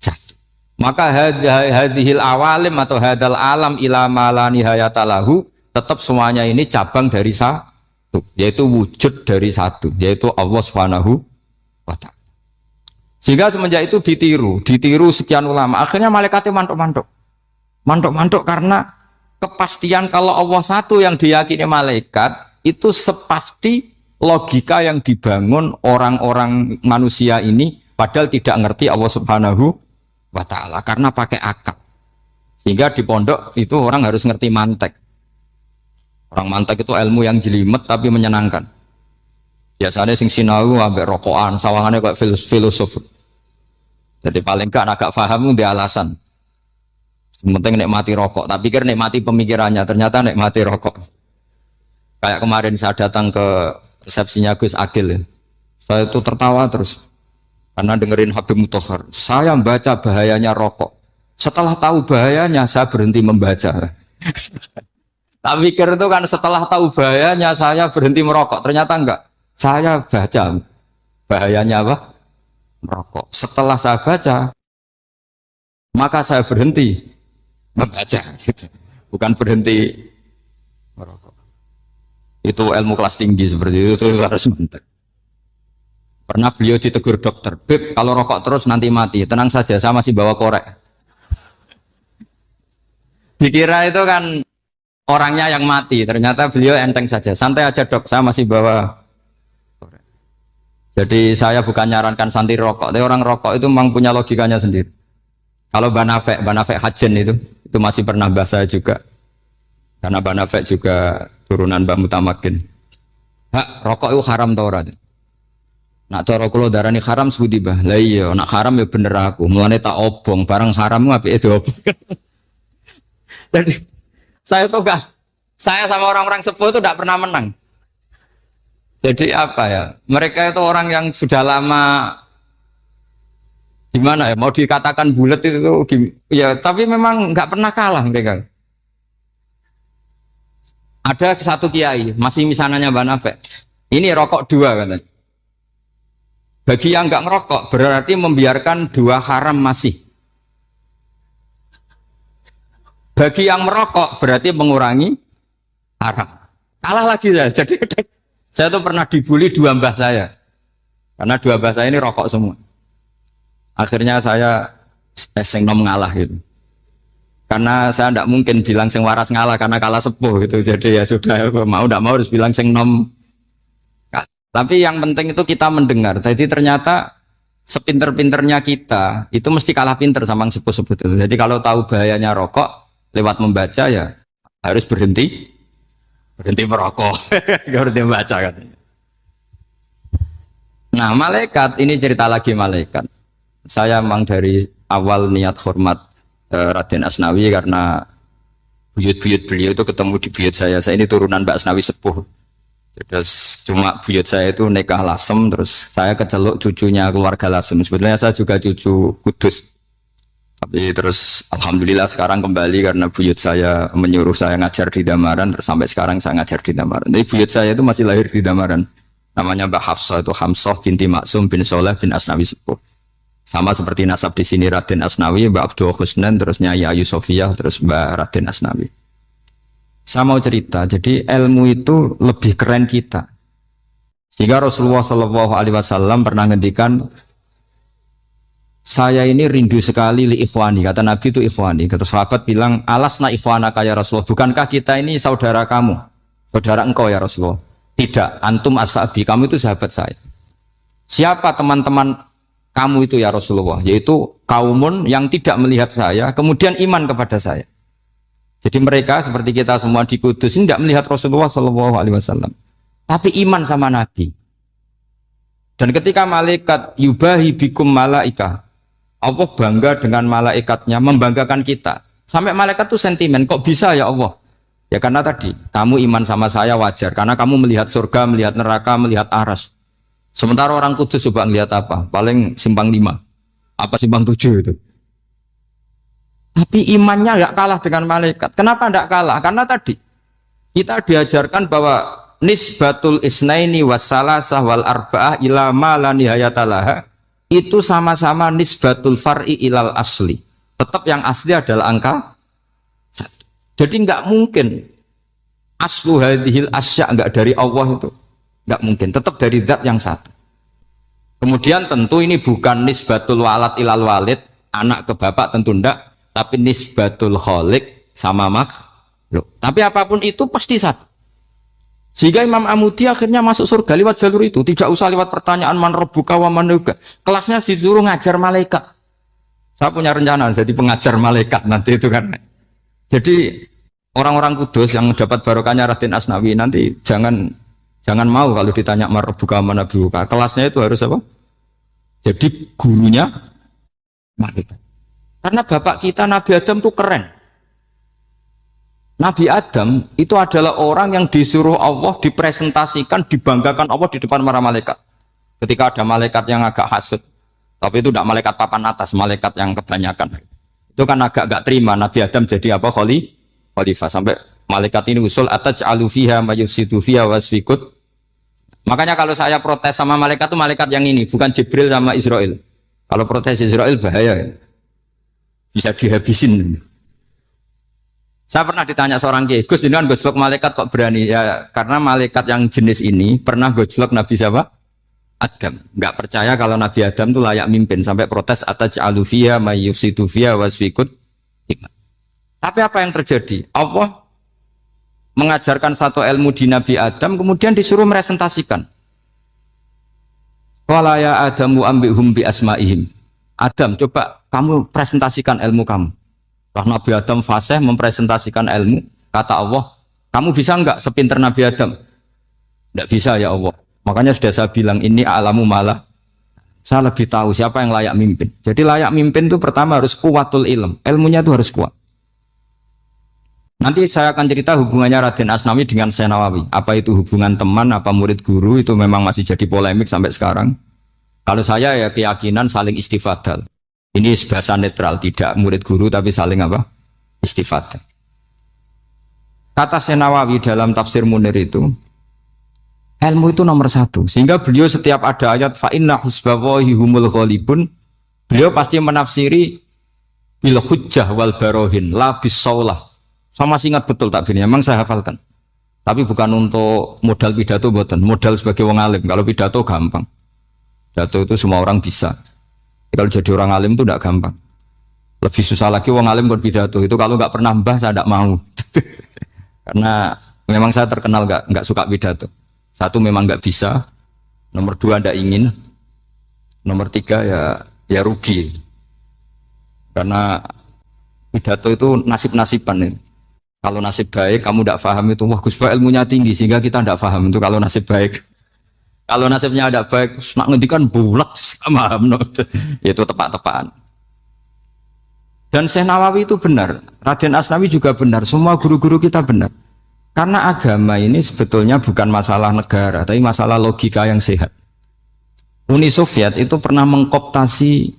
satu. Maka hadhil awalim atau hadal alam ila ma la nihayatalahu, tetap semuanya ini cabang dari satu, yaitu wujud dari satu, yaitu Allah Subhanahu wa ta'ala. Sehingga semenjak itu ditiru sekian ulama. Akhirnya malaikatnya mantuk karena kepastian kalau Allah satu yang diyakini malaikat itu sepasti logika yang dibangun orang-orang manusia ini, padahal tidak ngerti Allah Subhanahu wa ta'ala karena pakai akal. Sehingga di pondok itu orang harus ngerti mantek. Orang mantek itu ilmu yang jelimet tapi menyenangkan. Biasanya sing sinau ambek rokokan, sawangannya kayak filosof. Jadi paling kan agak paham dia alasan. Penting nikmati rokok, tapi pikir nikmati pemikirannya, ternyata nikmati rokok. Kayak kemarin saya datang ke resepsinya Gus Agil, saya itu tertawa terus karena dengerin Habib Mutahar. Saya membaca bahayanya rokok. Setelah tahu bahayanya, saya berhenti membaca. Tak pikir itu kan setelah tahu bahayanya saya berhenti merokok. Ternyata enggak. Saya baca bahayanya apa? Merokok. Setelah saya baca, maka saya berhenti membaca. Gitu. Bukan berhenti merokok. Itu ilmu kelas tinggi seperti itu harus mantap. Pernah beliau ditegur dokter, Beb, kalau rokok terus nanti mati. Tenang saja, saya masih bawa korek. Dikira itu kan orangnya yang mati, ternyata beliau enteng saja. Santai aja dok, saya masih bawa korek. Jadi saya bukan nyarankan santai rokok, tapi orang rokok itu memang punya logikanya sendiri. Kalau Banafek Hajen itu masih pernah bahas saya juga. Karena Banafek juga turunan Mbak Mutamakin. Hak, rokok itu haram tau ora? Nak cara kula darani haram sebudi bah. Lah iya, nak haram ya bener aku. Mulane tak obong, barang haram apike diobong. Jadi saya tuh saya sama orang-orang sepuh itu tidak pernah menang. Jadi apa ya? Mereka itu orang yang sudah lama gimana ya? Mau dikatakan bulat itu ya, tapi memang nggak pernah kalah mereka. Ada satu kiai, masih misananya Mbak Nafek. Ini rokok 2 katanya. Bagi yang nggak ngerokok berarti membiarkan 2 haram masih. Bagi yang merokok berarti mengurangi haram. Kalah lagi ya. Jadi saya tuh pernah dibully 2 mbah saya. Karena 2 mbah saya ini rokok semua. Akhirnya saya sing nom ngalah gitu. Karena saya tidak mungkin bilang sing waras ngalah karena kalah sepuh gitu. Jadi ya sudah, mau tidak mau harus bilang sing nom. Tapi yang penting itu kita mendengar. Jadi ternyata sepinter-pinternya kita itu mesti kalah pinter sama yang sepuh-sepuh itu. Jadi kalau tahu bahayanya rokok lewat membaca ya harus berhenti merokok. Berhenti membaca katanya. Nah malaikat ini cerita lagi malaikat. Saya memang dari awal niat hormat Raden Asnawi karena buyut-buyut beliau itu ketemu di buyut saya. Saya ini turunan Mbak Asnawi sepuh. Terus cuma buyut saya itu nikah Lasem, terus saya keceluk cucunya keluarga Lasem. Sebetulnya saya juga cucu Kudus. Tapi terus alhamdulillah sekarang kembali karena buyut saya menyuruh saya ngajar di Damaran, terus sampai sekarang saya ngajar di Damaran. Jadi buyut saya itu masih lahir di Damaran. Namanya Mbak Hafsah, itu Hamsah binti Maksum bin Soleh bin Asnawi Sepuh. Sama seperti nasab di sini Raden Asnawi, Mbak Abdul Husnan, terus Nyai Ayu Sofiyah, terus Mbak Raden Asnawi. Saya mau cerita, jadi ilmu itu lebih keren kita. Sehingga Rasulullah SAW pernah ngendikan, saya ini rindu sekali li ikhwani, kata Nabi itu ikhwani. Kata sahabat bilang, alasna ikhwanaka ya Rasulullah, bukankah kita ini saudara kamu, saudara engkau ya Rasulullah? Tidak, antum ashabi, kamu itu sahabat saya. Siapa teman-teman kamu itu ya Rasulullah? Yaitu kaumun yang tidak melihat saya, kemudian iman kepada saya. Jadi mereka seperti kita semua di Kudus ini tidak melihat Rasulullah SAW, tapi iman sama Nabi. Dan ketika malaikat yubahi bikum malaika, Allah bangga dengan malaikatnya, membanggakan kita. Sampai malaikat tuh sentimen, kok bisa ya Allah? Ya karena tadi, kamu iman sama saya wajar. Karena kamu melihat surga, melihat neraka, melihat aras. Sementara orang Kudus coba ngelihat apa? Paling simpang 5. Apa simpang 7 itu? Tapi imannya gak kalah dengan malaikat. Kenapa gak kalah? Karena tadi, kita diajarkan bahwa nisbatul isnaini wassalasah wal arba'ah ila ma la nihayatalaha itu sama-sama nisbatul far'i ilal asli. Tetap yang asli adalah angka 1. Jadi nggak mungkin aslu hadhil asya nggak dari Allah itu, nggak mungkin. Tetap dari zat yang satu. Kemudian tentu ini bukan nisbatul walad ilal walid, anak ke bapak tentu enggak, tapi nisbatul khaliq sama makhluk. Tapi apapun itu pasti satu. Sehingga Imam Amudi akhirnya masuk surga lewat jalur itu, tidak usah lewat pertanyaan man rabbuka wa man nabiyyuka. Kelasnya disuruh ngajar malaikat. Saya punya rencana jadi pengajar malaikat nanti itu kan. Jadi orang-orang Kudus yang dapat barokahnya Raden Asnawi nanti jangan mau kalau ditanya man rabbuka wa man nabiyyuka. Kelasnya itu harus apa? Jadi gurunya malaikat. Karena bapak kita Nabi Adam itu keren. Nabi Adam itu adalah orang yang disuruh Allah dipresentasikan, dibanggakan Allah di depan para malaikat. Ketika ada malaikat yang agak hasut, tapi itu tidak malaikat papan atas, malaikat yang kebanyakan. Itu kan agak gak terima Nabi Adam jadi apa? Khalifah. Sampai malaikat ini usul ataj'alu fiha mayufsidu fiha wasfikut. Makanya kalau saya protes sama malaikat itu malaikat yang ini, bukan Jibril sama Israel. Kalau protes Israel bahaya, bisa dihabisin. Saya pernah ditanya seorang kiai, Gus, ini kan gojlok malaikat kok berani? Ya karena malaikat yang jenis ini pernah gojlok Nabi siapa? Adam. Nggak percaya kalau Nabi Adam itu layak mimpin, sampai protes ataj'alu fiha mayyufsidu fiha wasfikut. Tapi apa yang terjadi? Allah mengajarkan satu ilmu di Nabi Adam, kemudian disuruh meresentasikan. Qala ya Adamu ambihum bi asma'ihim. Adam, coba kamu presentasikan ilmu kamu. Karena Nabi Adam fasih mempresentasikan ilmu, kata Allah, kamu bisa enggak sepinter Nabi Adam? Enggak bisa ya Allah. Makanya sudah saya bilang ini alamu malah. Saya lebih tahu siapa yang layak mimpin. Jadi layak mimpin itu pertama harus kuwatul ilm. Ilmunya itu harus kuat. Nanti saya akan cerita hubungannya Raden Asnawi dengan Syekh Nawawi. Apa itu hubungan teman, apa murid guru, itu memang masih jadi polemik sampai sekarang. Kalau saya ya keyakinan saling istifadal. Ini bahasa netral, tidak murid guru tapi saling apa? Istifadah. Kata Syekh Nawawi dalam tafsir Munir itu, ilmu itu nomor 1. Sehingga beliau setiap ada ayat fa inna hizballahi humul ghalibun, beliau pasti menafsiri bil hujjah wal barohin la bisaulah. Saya masih ingat betul takbirnya, memang saya hafalkan. Tapi bukan untuk modal pidato, bukan modal sebagai wong alim. Kalau pidato gampang. Pidato itu semua orang bisa. Kalau jadi orang alim itu tidak gampang. Lebih susah lagi wong alim buat pidato. Itu kalau nggak pernah mbah saya tidak mau. Karena memang saya terkenal nggak suka pidato. 1 memang nggak bisa. Nomor 2 tidak ingin. Nomor 3 ya rugi. Karena pidato itu nasib-nasiban. Kalau nasib baik kamu tidak paham itu, wah Gus Pak ilmunya tinggi sehingga kita tidak paham itu kalau nasib baik. Kalau nasibnya ada baik, nak ngendikan bulat sama itu tepat-tepatan. Dan Syekh Nawawi itu benar, Raden Asnawi juga benar, semua guru-guru kita benar. Karena agama ini sebetulnya bukan masalah negara, tapi masalah logika yang sehat. Uni Soviet itu pernah mengkooptasi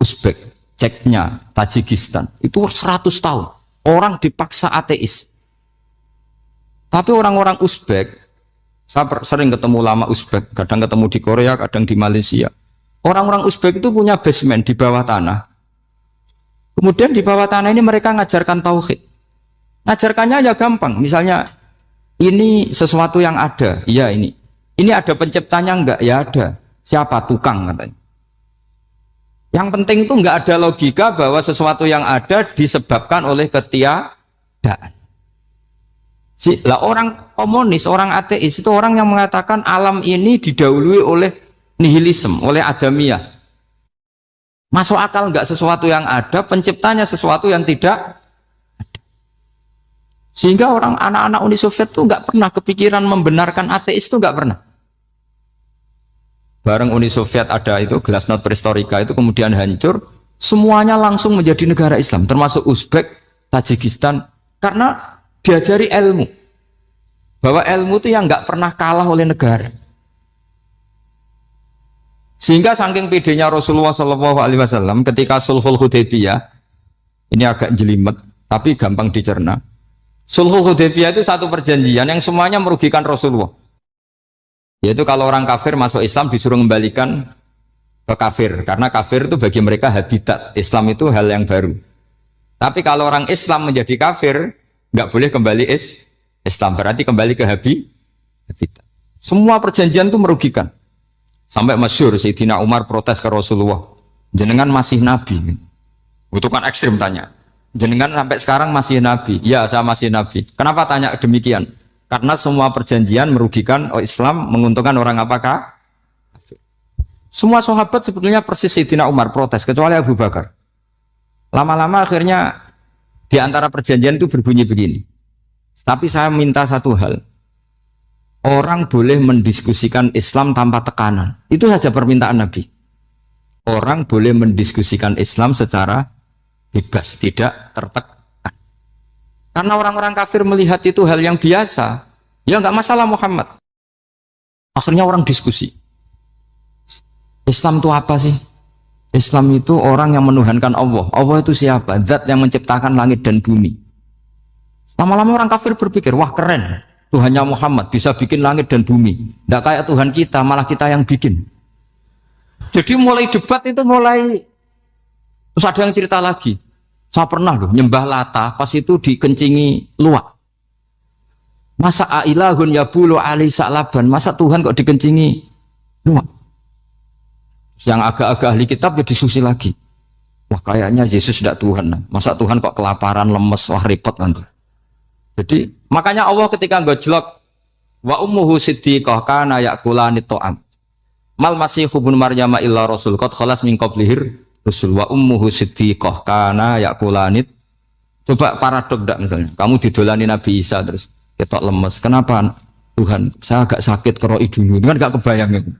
Uzbek. Ceknya, Tajikistan, itu 100 tahun. Orang dipaksa ateis. Tapi orang-orang Uzbek, saya sering ketemu ulama Uzbek, kadang ketemu di Korea, kadang di Malaysia. Orang-orang Uzbek itu punya basement di bawah tanah. Kemudian di bawah tanah ini mereka ngajarkan tauhid. Ngajarkannya ya gampang. Misalnya, ini sesuatu yang ada, ya ini. Ini ada penciptanya enggak? Ya ada. Siapa? Tukang katanya. Yang penting itu enggak ada logika bahwa sesuatu yang ada disebabkan oleh ketiadaan. Lah orang komunis, orang ateis itu orang yang mengatakan alam ini didahului oleh nihilisme, oleh adamiyah. Masuk akal enggak sesuatu yang ada, penciptanya sesuatu yang tidak ada. Sehingga orang anak-anak Uni Soviet itu enggak pernah kepikiran membenarkan ateis, itu enggak pernah. Bareng Uni Soviet ada itu glasnost perestroika itu kemudian hancur, semuanya langsung menjadi negara Islam, termasuk Uzbek, Tajikistan, karena diajari ilmu, bahwa ilmu itu yang nggak pernah kalah oleh negara. Sehingga saking pedenya Rasulullah SAW ketika Sulhul Hudaybiyah, ini agak jelimet tapi gampang dicerna. Sulhul Hudaybiyah itu satu perjanjian yang semuanya merugikan Rasulullah. Yaitu kalau orang kafir masuk Islam disuruh kembalikan ke kafir, karena kafir itu bagi mereka habitat, Islam itu hal yang baru. Tapi kalau orang Islam menjadi kafir, nggak boleh kembali Islam, berarti kembali ke habitat. Semua perjanjian itu merugikan. Sampai masyhur Sayyidina Umar protes ke Rasulullah, jenengan masih nabi. Itu kan ekstrim tanya. Jenengan sampai sekarang masih nabi? Ya, saya masih nabi. Kenapa tanya demikian? Karena semua perjanjian merugikan Islam, menguntungkan orang apakah? Semua sahabat sebetulnya persis Sayyidina Umar protes, kecuali Abu Bakar. Lama-lama akhirnya di antara perjanjian itu berbunyi begini. Tapi saya minta satu hal. Orang boleh mendiskusikan Islam tanpa tekanan. Itu saja permintaan Nabi. Orang boleh mendiskusikan Islam secara bebas, tidak tertekan. Karena orang-orang kafir melihat itu hal yang biasa. Ya nggak masalah Muhammad. Akhirnya orang diskusi. Islam itu apa sih? Islam itu orang yang menuhankan Allah. Allah itu siapa? Zat yang menciptakan langit dan bumi. Lama-lama orang kafir berpikir, wah keren. Tuhannya Muhammad bisa bikin langit dan bumi. Nggak kayak Tuhan kita, malah kita yang bikin. Jadi mulai debat itu mulai. Terus ada yang cerita lagi. Saya pernah loh nyembah Lata, pas itu dikencingi luwak. Masa ailahun ya bulu ali sa'laban, masa Tuhan kok dikencingi luwak? Yang agak-agak ahli kitab ya diskusi lagi. Wah kayaknya Yesus tidak Tuhan. Masa Tuhan kok kelaparan, lemes, wah repot nanti. Jadi makanya Allah ketika gojlok wa ummuhu siddiqah kana yakulani ta'am. Mal masihu ibnu Maryam illa rasul qad khalas min qablihir Rasul wa ummuhu siddiqah kana yakulanit. Coba paradok enggak misalnya. Kamu didolani Nabi Isa terus ketok lemes. Kenapa? Tuhan, saya agak sakit keroi dulu. Kan enggak kebayang itu.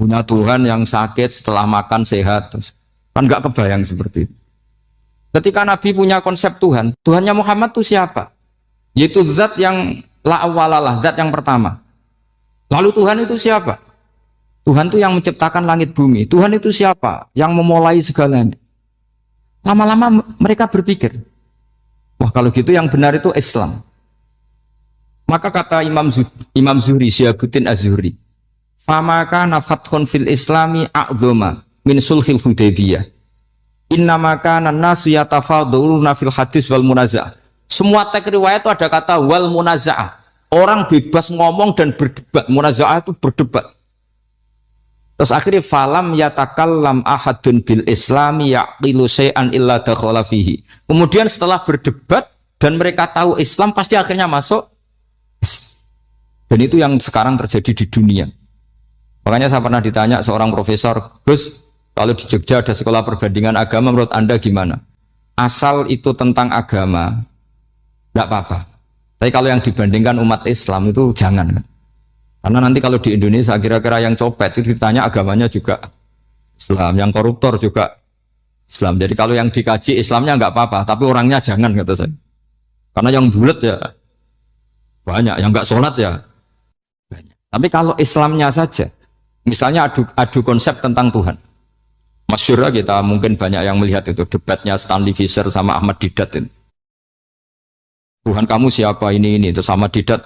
Punya Tuhan yang sakit setelah makan sehat terus. Kan enggak kebayang seperti itu. Ketika Nabi punya konsep Tuhan, Tuhannya Muhammad itu siapa? Yaitu zat yang la awalalah, zat yang pertama. Lalu Tuhan itu siapa? Tuhan itu yang menciptakan langit bumi. Tuhan itu siapa? Yang memulai segalanya. Lama-lama mereka berpikir, wah kalau gitu yang benar itu Islam. Maka kata Imam Zuhri, Syihabuddin Az-Zuhri, famaka nafathun fil islami a'zoma min sulhil Hudaybiyah. Innamaka nasu yatafaduluna fil hadis wal munaza'ah. Semua teks riwayat itu ada kata wal munaza'ah. Orang bebas ngomong dan berdebat. Munaza'ah itu berdebat. Terus akhirnya falam yatakallam ahadun bil islami yaqilu syai'an illa dakhala fihi. Kemudian setelah berdebat dan mereka tahu Islam pasti akhirnya masuk. Dan itu yang sekarang terjadi di dunia. Makanya saya pernah ditanya seorang profesor, Gus, kalau di Jogja ada sekolah perbandingan agama menurut Anda gimana? Asal itu tentang agama enggak apa-apa. Tapi kalau yang dibandingkan umat Islam itu jangan. Karena nanti kalau di Indonesia kira-kira yang copet itu ditanya agamanya juga Islam, yang koruptor juga Islam. Jadi kalau yang dikaji Islamnya nggak apa-apa, tapi orangnya jangan kata saya. Karena yang bulat ya banyak, yang nggak sholat ya banyak. Tapi kalau Islamnya saja, misalnya adu konsep tentang Tuhan. Masyhur kita mungkin banyak yang melihat itu debatnya Stanley Fischer sama Ahmad Didat itu. Tuhan kamu siapa ini itu sama Didat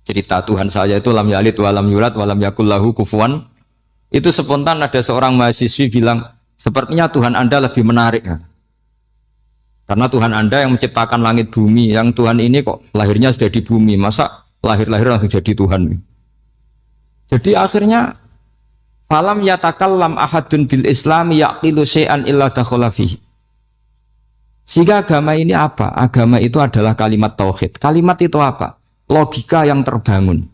cerita Tuhan saya itu lam yalid walam yulad walam yakul lahu kufuwan. Itu spontan ada seorang mahasiswi bilang sepertinya Tuhan Anda lebih menarik kan? Karena Tuhan Anda yang menciptakan langit bumi, yang Tuhan ini kok lahirnya sudah di bumi, masa lahir-lahir langsung jadi Tuhan. Jadi akhirnya falam yatakallam ahadun bil Islam yaqilu syai'an illa dakhala fihi. Sehingga agama ini apa? Agama itu adalah kalimat tauhid. Kalimat itu apa? Logika yang terbangun.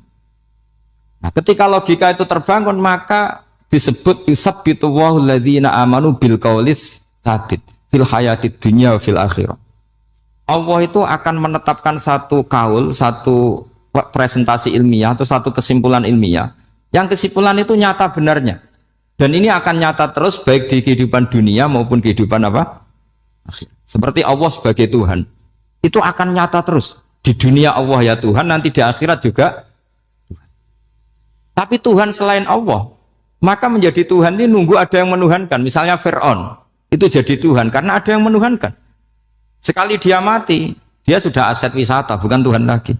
Nah, ketika logika itu terbangun maka disebut yusabbitu Allahu alladzina amanu bil qaulis tsabit fil hayatid dunya wa fil akhirah. Allah itu akan menetapkan satu kaul, satu presentasi ilmiah atau satu kesimpulan ilmiah. Yang kesimpulan itu nyata benarnya. Dan ini akan nyata terus baik di kehidupan dunia maupun kehidupan apa? Seperti Allah sebagai Tuhan. Itu akan nyata terus. Di dunia Allah ya Tuhan, nanti di akhirat juga Tuhan. Tapi Tuhan selain Allah, maka menjadi Tuhan ini nunggu ada yang menuhankan. Misalnya Fir'aun, itu jadi Tuhan karena ada yang menuhankan. Sekali dia mati, dia sudah aset wisata, bukan Tuhan lagi.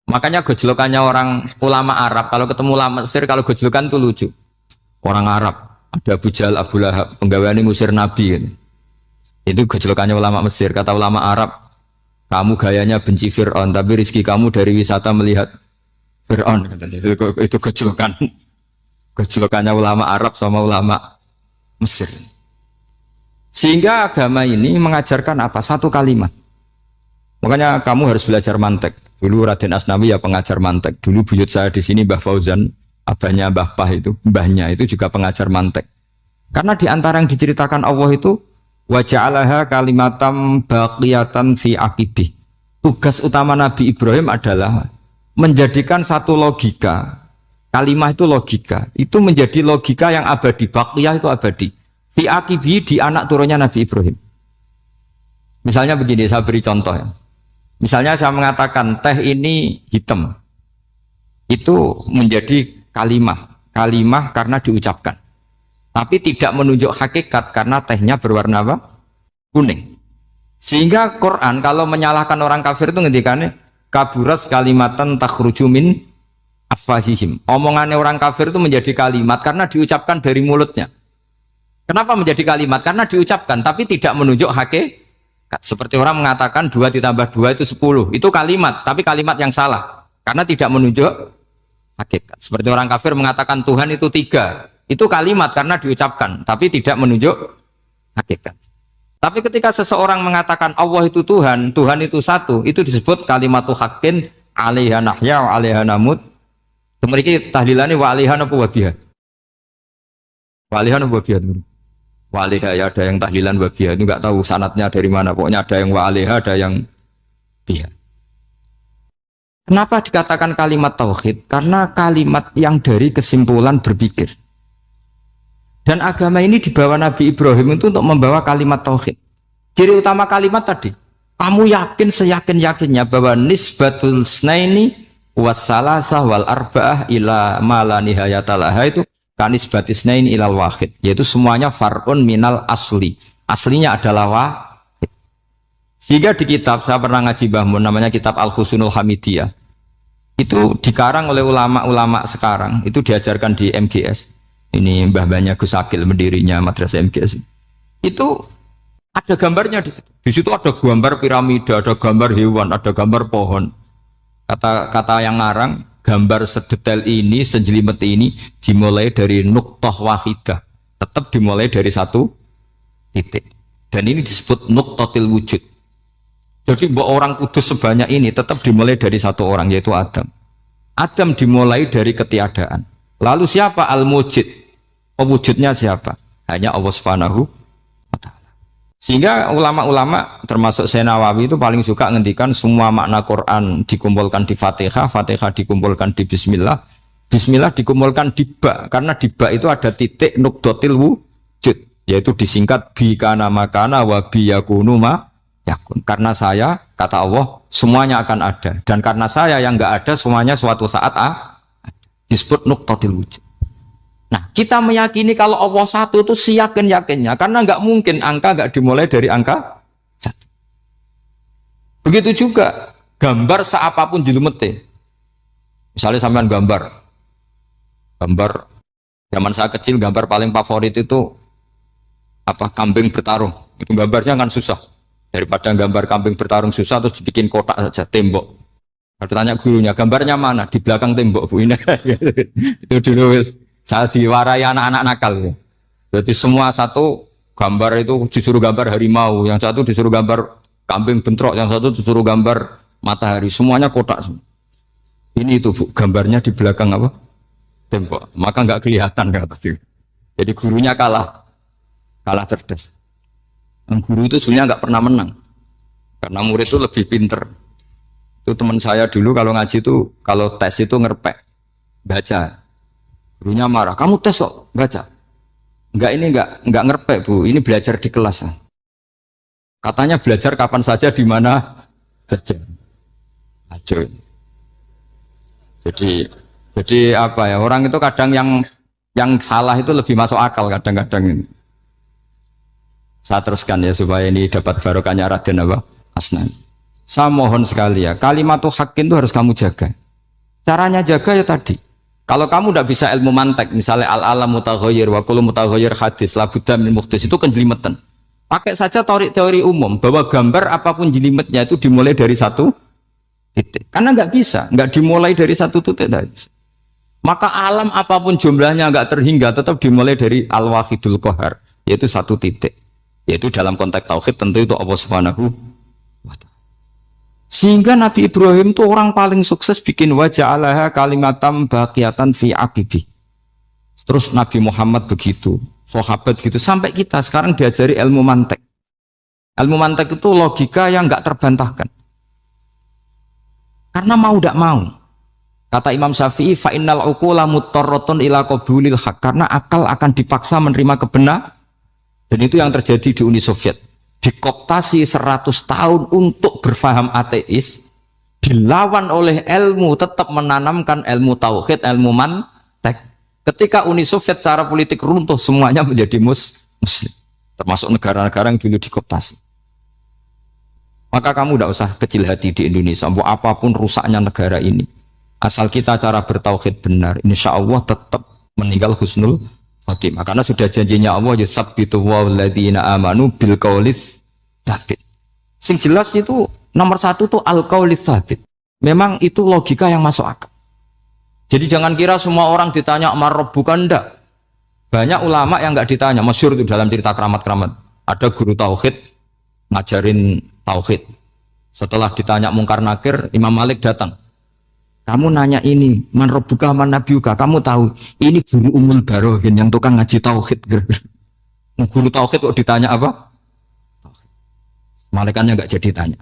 Makanya gejolokannya orang ulama Arab, kalau ketemu ulama Mesir, kalau gejolokan itu lucu. Orang Arab, ada Abu Jahal, Abu Lahab, penggaweane ngusir Nabi. Gitu. Itu gejolokannya ulama Mesir. Kata ulama Arab, kamu gayanya benci Fir'aun, tapi rizki kamu dari wisata melihat Fir'aun. Itu gejolokan. Gejolokannya ulama Arab sama ulama Mesir. Sehingga agama ini mengajarkan apa? Satu kalimat. Makanya kamu harus belajar mantek. Dulu Raden Asnawi ya pengajar mantek. Dulu buyut saya di sini Mbah Fauzan, abahnya Mbah Pah itu, mbahnya itu juga pengajar mantek. Karena di antara yang diceritakan Allah itu wa ja'alaha kalimatam baqiyatan fi aqibih. Tugas utama Nabi Ibrahim adalah menjadikan satu logika. Kalimah itu logika. Itu menjadi logika yang abadi. Baqiyah itu abadi. Fi aqibih di anak turunnya Nabi Ibrahim. Misalnya begini, saya beri contoh ya. Misalnya saya mengatakan teh ini hitam, itu menjadi kalimah karena diucapkan, tapi tidak menunjuk hakikat karena tehnya berwarna apa? Kuning. Sehingga Quran kalau menyalahkan orang kafir itu ngendikannya kaburas kalimatan takhruju min afwahihim. Omongannya orang kafir itu menjadi kalimat karena diucapkan dari mulutnya. Kenapa menjadi kalimat? Karena diucapkan tapi tidak menunjuk hakikat. Seperti orang mengatakan 2 ditambah 2 itu 10. Itu kalimat, tapi kalimat yang salah. Karena tidak menunjuk hakikat. Seperti orang kafir mengatakan Tuhan itu 3. Itu kalimat karena diucapkan, tapi tidak menunjuk hakikat. Tapi ketika seseorang mengatakan Allah itu Tuhan, Tuhan itu satu, itu disebut kalimatu haqqin 'alaiha nahya wa 'alaiha namut. Memiliki tahlilannya wa 'alaiha wa biha. Wa 'alaiha wa biha. Wa'alaiha ya ada yang tahlilan wa biha, itu nggak tahu sanatnya dari mana, pokoknya ada yang wa'alaiha, ada yang biha. Kenapa dikatakan kalimat tauhid? Karena kalimat yang dari kesimpulan berpikir. Dan agama ini dibawa Nabi Ibrahim itu untuk membawa kalimat tauhid. Ciri utama kalimat tadi, kamu yakin seyakin-yakinnya bahwa nisbatul snaini wassalasah wal arba'ah ila ma la nihayata laha itu kanisbatis nain ilal wahid, yaitu semuanya far'un minal asli, aslinya adalah wahid. Sehingga di kitab, saya pernah ngaji Mbah Mun, namanya kitab Al-Husunul Hamidiyah, itu dikarang oleh ulama-ulama sekarang, itu diajarkan di MGS. Ini mbah-mbahnya Gus Akil, pendirinya madrasah MGS. Itu ada gambarnya di situ. Di situ ada gambar piramida, ada gambar hewan, ada gambar pohon. Kata yang ngarang, gambar sedetail ini, sejelimet ini dimulai dari nuktah wahidah, tetap dimulai dari satu titik, dan ini disebut nuktatil wujud. Jadi bahwa orang kudus sebanyak ini tetap dimulai dari satu orang, yaitu Adam. Adam dimulai dari ketiadaan. Lalu siapa al-mujid? Pewujudnya siapa? Hanya Allah Subhanahu wa ta'ala. Sehingga ulama-ulama termasuk Syekh Nawawi itu paling suka ngendikan semua makna Quran dikumpulkan di Fatihah, Fatihah dikumpulkan di Bismillah, Bismillah dikumpulkan di Ba, karena di Ba itu ada titik nukdotil wujud, yaitu disingkat bi kana makana wa bi yakunu ma yakun. Karena saya, kata Allah, semuanya akan ada, dan karena saya yang enggak ada semuanya suatu saat disebut nukdotil wujud. Nah, kita meyakini kalau Allah satu itu seyakin-yakinnya, karena nggak mungkin angka nggak dimulai dari angka satu. Begitu juga gambar seapapun jilumete. Misalnya sampean gambar zaman saya kecil, gambar paling favorit itu apa, kambing bertarung. Itu gambarnya kan susah. Daripada gambar kambing bertarung susah terus dibikin kotak saja, tembok. Kalau tanya gurunya, gambarnya mana? Di belakang tembok, Bu. Ini itu dulu saya diwarai anak-anak nakal ya. Jadi semua satu gambar itu disuruh gambar harimau, yang satu disuruh gambar kambing bentrok, yang satu disuruh gambar matahari, semuanya kotak semua. Ini itu Bu, gambarnya di belakang apa? Tembok. Maka nggak kelihatan kata sih. Jadi gurunya kalah cerdas. Dan guru itu sebenarnya nggak pernah menang, karena murid itu lebih pinter. Itu teman saya dulu kalau ngaji itu, kalau tes itu ngerpek baca. Gurunya marah, kamu tes kok baca? Enggak ngerpek Bu, ini belajar di kelas. Katanya belajar kapan saja, di mana saja. Acuh. Jadi apa ya, orang itu kadang yang salah itu lebih masuk akal kadang-kadang ini. Saya teruskan ya supaya ini dapat barokahnya Raden apa? Asnan. Saya mohon sekali ya, kalimatul haqqin itu harus kamu jaga. Caranya jaga ya tadi. Kalau kamu tidak bisa ilmu mantek, misalnya al-alam mutaghayyir wa kullu mutaghayyir hadis la budda min muhdits, itu kan jelimetan. Pakai saja teori umum bahwa gambar apapun jelimetnya itu dimulai dari satu titik. Karena nggak dimulai dari satu titik. Maka alam apapun jumlahnya nggak terhingga, tetap dimulai dari al-wahidul qahar, yaitu satu titik. Yaitu dalam konteks tauhid tentu itu Allah Subhanahu wa ta'ala. Sehingga Nabi Ibrahim itu orang paling sukses bikin waja'alaha kalimatam baqiyatan fi aqibi. Terus Nabi Muhammad begitu, sahabat gitu, sampai kita sekarang diajari ilmu mantek. Ilmu mantek itu logika yang nggak terbantahkan. Karena mau tidak mau. Kata Imam Syafi'i, fa innal uqula muttarratun ila qabulil haq, karena akal akan dipaksa menerima kebenaran. Dan itu yang terjadi di Uni Soviet. Dikooptasi 100 tahun untuk berfaham ateis, dilawan oleh ilmu, tetap menanamkan ilmu tauhid, ilmu mantek. Ketika Uni Soviet secara politik runtuh, semuanya menjadi muslim, termasuk negara-negara yang dulu dikooptasi. Maka kamu tidak usah kecil hati di Indonesia, mau apapun rusaknya negara ini, asal kita cara bertauhid benar, insya Allah tetap meninggal husnul khotimah. Karena sudah janjinya Allah, yusabbitu walladzina amanu bil qaulits tsabit. Sing jelas itu nomor satu tuh al qaulits tsabit. Memang itu logika yang masuk akal. Jadi jangan kira semua orang ditanya marrob, bukan, ndak. Banyak ulama yang nggak ditanya, masyhur itu dalam cerita keramat-keramat. Ada guru tauhid ngajarin tauhid. Setelah ditanya mungkar nakir, Imam Malik datang. Kamu nanya ini, man rabbuka man nabiyuka, kamu tahu ini guru Ummul Barohin yang tukang ngaji tauhid. Guru tauhid kok ditanya apa? Malaikatnya nggak jadi tanya.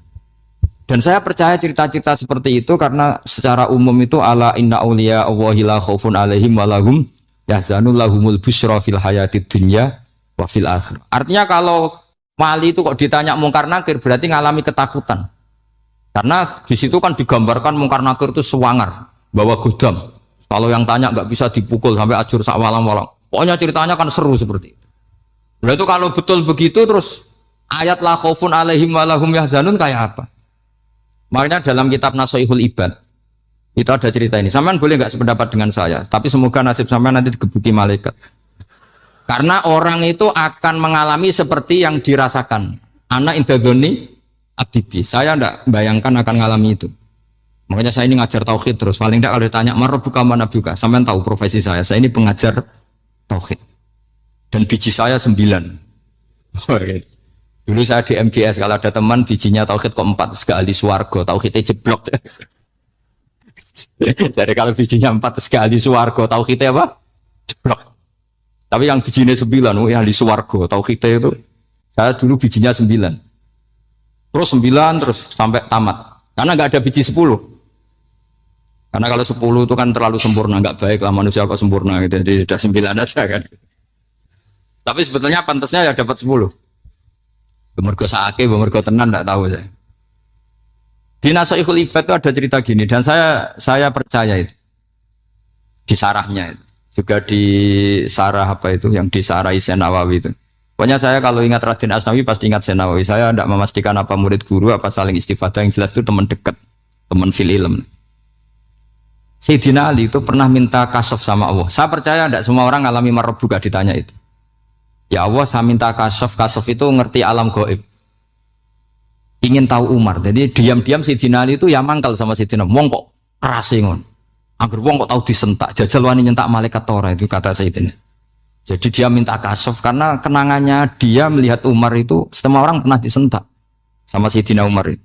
Dan saya percaya cerita-cerita seperti itu karena secara umum itu ala inna auliya Allahi la khaufun alaihim walahum yahzanun lahumul busyra fil hayatid dunya wa fil akhir. Artinya kalau wali itu kok ditanya mungkar nakir berarti ngalami ketakutan. Karena di situ kan digambarkan mungkar nakir itu sewangar, bawa godam. Kalau yang tanya nggak bisa dipukul sampai ajur sak walang-walang. Pokoknya ceritanya kan seru seperti itu. Berarti kalau betul begitu terus ayat la khaufun alaihim walahum yahzanun kayak apa? Makanya dalam kitab Nashihul Ibad itu ada cerita ini. Sampean boleh nggak sependapat dengan saya, tapi semoga nasib sampean nanti digebuki malaikat. Karena orang itu akan mengalami seperti yang dirasakan. Ana indadzoni abdi, saya tidak bayangkan akan mengalami itu. Makanya saya ini ngajar tauhid terus. Paling tidak kalau ditanya marabbuka man nabiyuka, sampean tahu profesi saya ini pengajar tauhid. Dan biji saya 9. Dulu saya di MGS, kalau ada teman bijinya tauhid kok 4, segala ahli swarga, tauhidnya jeblok. Dari kalau bijinya 4 segala ahli swarga, tauhidnya apa? Jeblok. Tapi yang bijinya 9, ahli swarga, tauhidnya itu, saya dulu bijinya 9. Terus 9 terus sampai tamat. Karena nggak ada biji 10. Karena kalau 10 itu kan terlalu sempurna, nggak baik lah manusia kok sempurna gitu. Jadi sudah 9 aja kan. Tapi sebetulnya pantasnya ya dapat 10. Bemergo saake, bemergo tenan enggak tahu saya. Di Nashihul Ibad itu ada cerita gini dan saya percaya itu. Di sarahnya itu. juga di Sarah apa itu yang di Sarah Isen Nawawi itu. Pokoknya saya kalau ingat Raden Asnawi pasti ingat Senawawi. Saya tidak memastikan apa murid guru apa saling istifadah, yang jelas itu teman dekat, teman fil ilm. Sayyidina Ali itu pernah minta kasaf sama Allah. Saya percaya tidak semua orang alami marbuka ditanya itu. Ya Allah, saya minta kasaf. Kasaf itu ngerti alam gaib. Ingin tahu Umar. Jadi diam-diam Sayyidina Ali itu ya mangkal sama Sayyidina. Wong kok keras ngon. Angger wong kok tahu disentak, jajal wani nyentak malaikat Tora, itu kata Sayyidina. Jadi dia minta kasaf karena kenangannya dia melihat Umar itu semua orang pernah disentak sama Sayyidina Umar itu.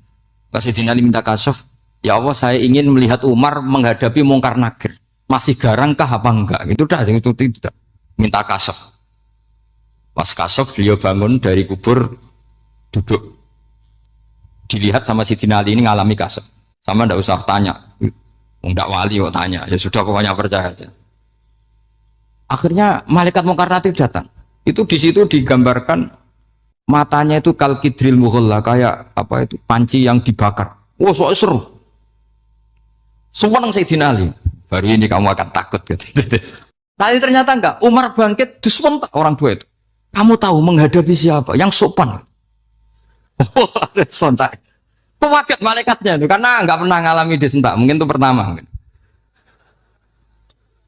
Sayyidina Ali minta kasaf, ya Allah saya ingin melihat Umar menghadapi mungkar nakir. Masih garangkah apa enggak? Itu dah, itu tidak. Minta kasaf. Pas kasaf beliau bangun dari kubur, duduk. Dilihat sama Sayyidina Ali ini ngalami kasaf. Sama ndak usah tanya. Enggak wali kok tanya, ya sudah pokoknya percaya aja. Akhirnya malaikat mungkar nakir datang. Itu di situ digambarkan matanya itu kalkidril mughalla, kayak apa itu panci yang dibakar. Wah, soal seru. Semua nang Sayyidina Ali. Baru ini kamu akan takut gitu. Tapi ternyata enggak. Umar bangkit disentak orang tua itu. Kamu tahu menghadapi siapa? Yang sopan. Wah, sontak. Kaget malaikatnya itu karena nggak pernah ngalami disentak, mungkin itu pertama.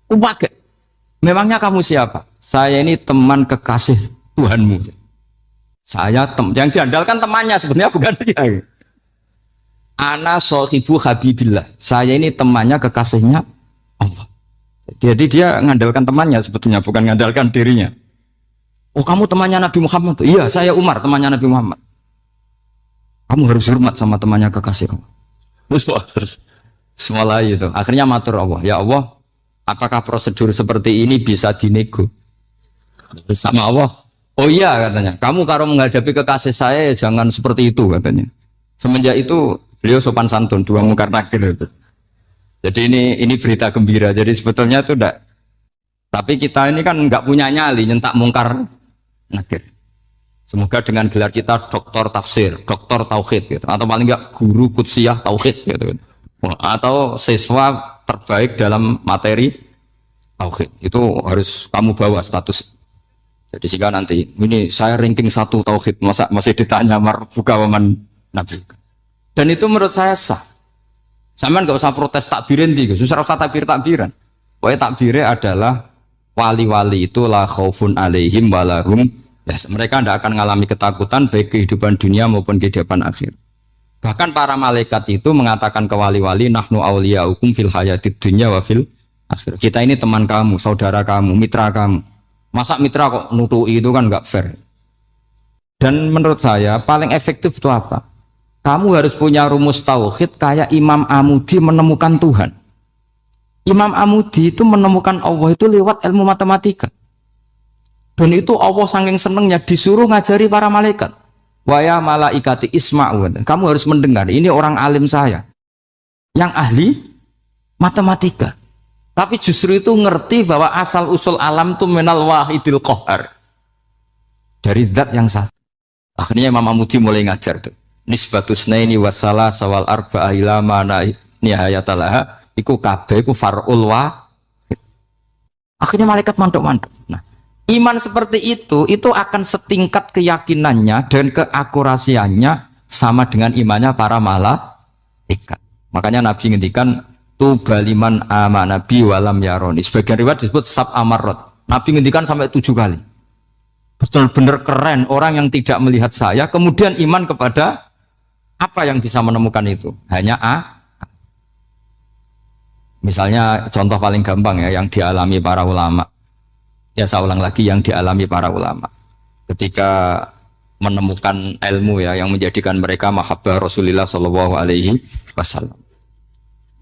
Kaget. Memangnya kamu siapa? Saya ini teman kekasih Tuhanmu. Saya yang diandalkan temannya sebenarnya bukan dia. Ana sohibu habibillah. Saya ini temannya kekasihnya Allah. Jadi dia mengandalkan temannya sebetulnya, bukan mengandalkan dirinya. Oh, kamu temannya Nabi Muhammad? Iya, saya Umar, temannya Nabi Muhammad. Kamu harus hormat sama temannya kekasih kamu. Terus mulai itu. Akhirnya matur Allah. Ya Allah, apakah prosedur seperti ini bisa dinego? Terus sama Allah. Oh iya katanya. Kamu kalau menghadapi kekasih saya jangan seperti itu katanya. Semenjak itu beliau sopan santun, dua mungkar nakir itu. Jadi ini berita gembira. Jadi sebetulnya itu enggak. Tapi kita ini kan enggak punya nyali nyentak mungkar nakir. Semoga dengan gelar kita doktor tafsir, doktor tauhid gitu, atau paling enggak guru kutsiyah tauhid gitu, atau siswa terbaik dalam materi tauhid. Itu harus kamu bawa status. Jadi sehingga nanti ini saya ranking 1 tauhid, masa masih ditanya marbuka waman nabi. Dan itu menurut saya sah. Sampean enggak usah protes takbirin di, susah usah takbiran. Pokoknya takbirnya adalah wali-wali itu la khaufun alaihim walahum. Yes, mereka tidak akan mengalami ketakutan baik kehidupan dunia maupun kehidupan akhir. Bahkan para malaikat itu mengatakan ke wali-wali nahnu auliyaukum fil hayatid dunya wa fil akhir. Kita ini teman kamu, saudara kamu, mitra kamu. Masa mitra kok nutui itu kan nggak fair. Dan menurut saya paling efektif itu apa? Kamu harus punya rumus tauhid kayak Imam Amudi menemukan Tuhan. Imam Amudi itu menemukan Allah itu lewat ilmu matematika. Dan itu Allah saking senengnya disuruh ngajari para malaikat. Wa ya malaikati isma'u. Kamu harus mendengar, ini orang alim saya yang ahli matematika. Tapi justru itu ngerti bahwa asal usul alam itu minal wahidil qahar. Dari zat yang satu. Akhirnya Imam Amudi mulai ngajar tuh. Nisbatus naini wassalah sawal arba'a ila mana nihayatalaha iku kabeh iku far'ul wahid. Akhirnya malaikat mantuk-mantuk. Nah, iman seperti itu akan setingkat keyakinannya dan keakurasiannya sama dengan imannya para malaikat. Makanya Nabi ngendikan tubaliman amanabi walam yaroni. Sebagian riwayat disebut sab amarot. Nabi ngendikan sampai 7 kali. Benar-benar keren orang yang tidak melihat saya kemudian iman kepada apa yang bisa menemukan itu. Hanya misalnya contoh paling gampang ya yang dialami para ulama. Ya saya ulang lagi yang dialami para ulama ketika menemukan ilmu ya yang menjadikan mereka mahabbah Rasulullah Shallallahu Alaihi Wasallam.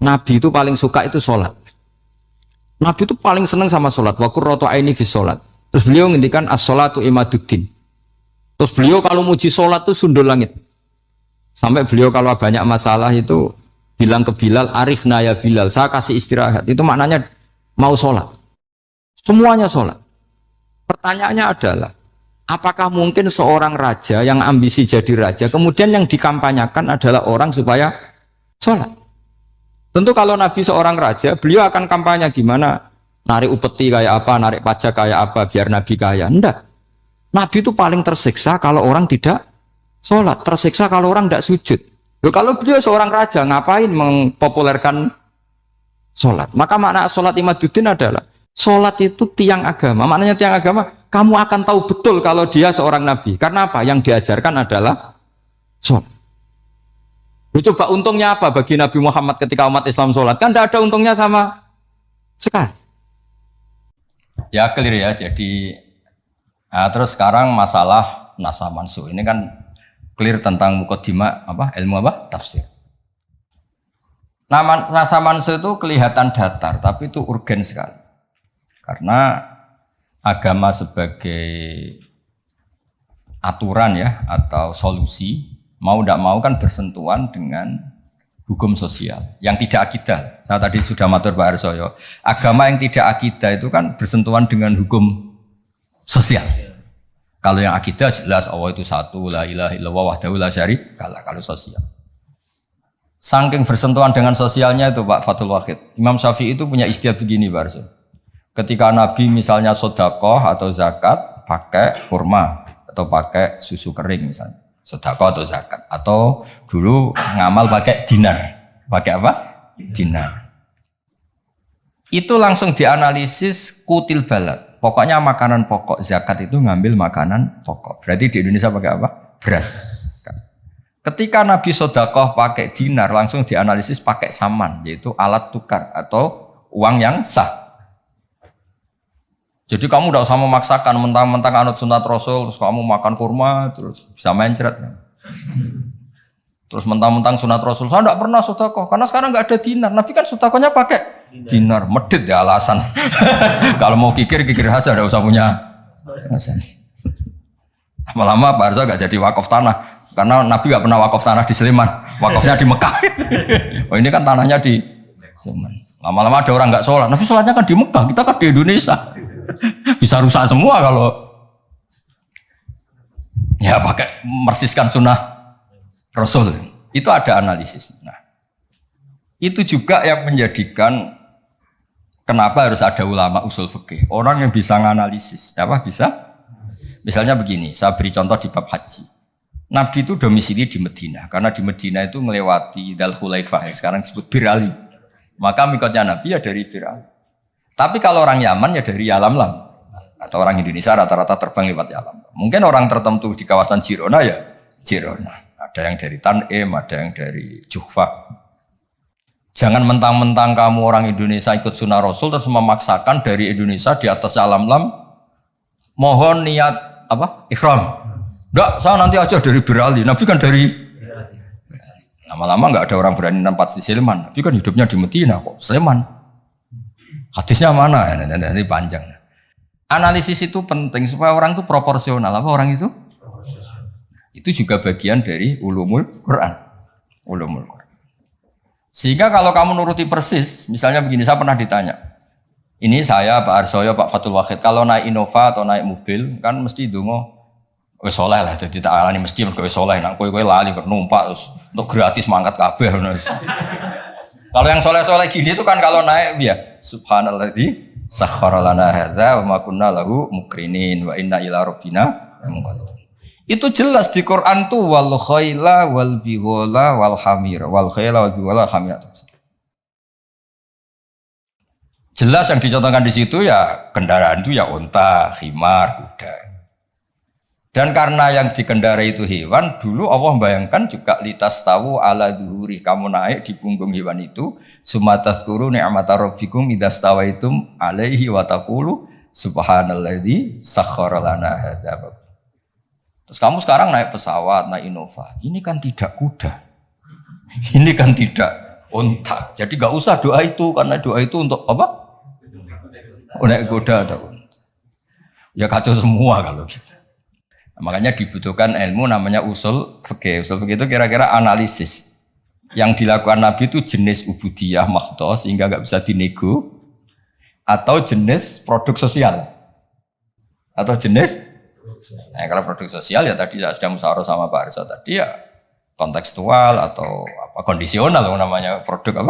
Nabi itu paling suka itu sholat. Nabi itu paling senang sama sholat. Wa qurratu aini fi sholat. Terus beliau ngendikan as-sholatu imaduddin. Terus beliau kalau muji sholat itu sundul langit. Sampai beliau kalau banyak masalah itu bilang ke Bilal, arifna ya Bilal, saya kasih istirahat. Itu maknanya mau sholat. Semuanya sholat. Pertanyaannya adalah, apakah mungkin seorang raja yang ambisi jadi raja, kemudian yang dikampanyakan adalah orang supaya sholat? Tentu kalau Nabi seorang raja, beliau akan kampanye gimana? Narik upeti kayak apa, narik pajak kayak apa, biar Nabi kaya. Enggak. Nabi itu paling tersiksa kalau orang tidak sholat, tersiksa kalau orang tidak sujud. Loh, kalau beliau seorang raja, ngapain mempopulerkan sholat? Maka makna sholat Imaduddin adalah sholat itu tiang agama. Maknanya tiang agama, kamu akan tahu betul kalau dia seorang Nabi. Karena apa? Yang diajarkan adalah sholat. Loh, coba untungnya apa bagi Nabi Muhammad ketika umat Islam sholat? Kan tidak ada untungnya sama sekali. Ya clear ya, jadi terus sekarang masalah nasa mansuh ini kan clear tentang mukaddimah ilmu tafsir. Nasa mansuh itu kelihatan datar tapi itu urgen sekali karena agama sebagai aturan ya atau solusi mau tidak mau kan bersentuhan dengan hukum sosial yang tidak akidah. Saya tadi sudah matur Pak Arsoyo, agama yang tidak akidah itu kan bersentuhan dengan hukum sosial. Kalau yang akidah jelas Allah itu satu, la ilaha illallah wahdahu la syarikalah. Kalau sosial, saking bersentuhan dengan sosialnya itu Pak Fathul Wahid, Imam Syafi'i itu punya istilah begini Pak Arso. Ketika Nabi misalnya sedekah atau zakat pakai kurma atau pakai susu kering misalnya, sedekah atau zakat, atau dulu ngamal pakai dinar. Pakai apa? Dinar. Itu langsung dianalisis kutil balad. Pokoknya makanan pokok zakat itu ngambil makanan pokok. Berarti di Indonesia pakai apa? Beras. Ketika Nabi sedekah pakai dinar, langsung dianalisis pakai saman, yaitu alat tukar atau uang yang sah. Jadi kamu tidak usah memaksakan mentang-mentang anut sunat Rasul, terus kamu makan kurma, terus bisa mencret. Terus mentang-mentang sunat Rasul, saya tidak pernah sedekah, karena sekarang nggak ada dinar. Nabi kan sedekahnya pakai dinar, medit ya alasan. Kalau mau kikir saja, tidak usah punya alasan. Lama-lama Pak Arso nggak jadi wakaf tanah, karena Nabi nggak pernah wakaf tanah di Sleman, wakafnya di Mekah. Oh ini kan tanahnya di Sleman. Lama-lama ada orang nggak sholat, Nabi sholatnya kan di Mekah, kita kan di Indonesia. Bisa rusak semua kalau ya pakai mersiskan sunnah Rasul. Itu ada analisis. Nah, itu juga yang menjadikan kenapa harus ada ulama usul fikih, orang yang bisa menganalisis. Apa bisa? Misalnya begini, saya beri contoh di bab haji. Nabi itu domisili di Medina, karena di Medina itu melewati Dzul Khulaifah yang sekarang disebut Bir Ali. Maka mikotnya Nabi ya dari Bir Ali. Tapi kalau orang Yaman ya dari Yalamlam, atau orang Indonesia rata-rata terbang lewat Yalamlam. Mungkin orang tertentu di kawasan Jirona ya Jirona. Ada yang dari Tanim, ada yang dari Juhfa. Jangan mentang-mentang kamu orang Indonesia ikut sunnah Rasul terus memaksakan dari Indonesia di atas Yalamlam mohon niat ihram. Enggak, saya nanti aja dari Birali. Nabi kan dari lama-lama enggak ada orang berani nampak di Sleman. Nabi kan hidupnya di Medina kok Sleman. Hadisnya mana? Ini panjang. Analisis itu penting supaya orang itu proporsional. Apa orang itu? Itu juga bagian dari ulumul Quran. Ulumul Quran. Sehingga kalau kamu nuruti persis, misalnya begini, saya pernah ditanya. Ini saya, Pak Arsoyo, Pak Fathul Wahid, kalau naik Innova atau naik mobil, kan mesti dungo, wis soleh lah, jadi tak alani mesti mergo wis soleh. Nang kowe lali numpak terus untuk gratis mangkat kabeh. Kalau yang soleh-soleh gini itu kan kalau naik ya subhanalladzi sakhkhara lana hadza wa ma kunna lahu mukrinin wa inna ila rabbina munqalibun. Itu jelas di Quran tuh wal khaila wal bighala wal hamir wal khaila wal bighala hamir. Jelas yang dicontohkan di situ ya kendaraan itu ya unta, khimar, kuda. Dan karena yang dikendarai itu hewan, dulu Allah membayangkan juga litas tahu ala duhuri, kamu naik di punggung hewan itu, sumatazkuru ni'mata rabbikum idastawaitum alaihi wa taqulu subhanalladzi sakhkhara lana hadza. Terus kamu sekarang naik pesawat, naik Innova, ini kan tidak kuda, ini kan tidak unta. Jadi gak usah doa itu, karena doa itu untuk apa? Naik kuda atau unta. Ya kacau semua kalau gitu. Makanya dibutuhkan ilmu namanya usul fikih. Usul fikih itu kira-kira analisis. Yang dilakukan Nabi itu jenis ubudiyah mahdhah sehingga nggak bisa dinego, atau jenis produk sosial, atau jenis. Nah, kalau produk sosial ya tadi sudah musyawarah sama Pak Arso tadi ya kontekstual atau kondisional namanya produk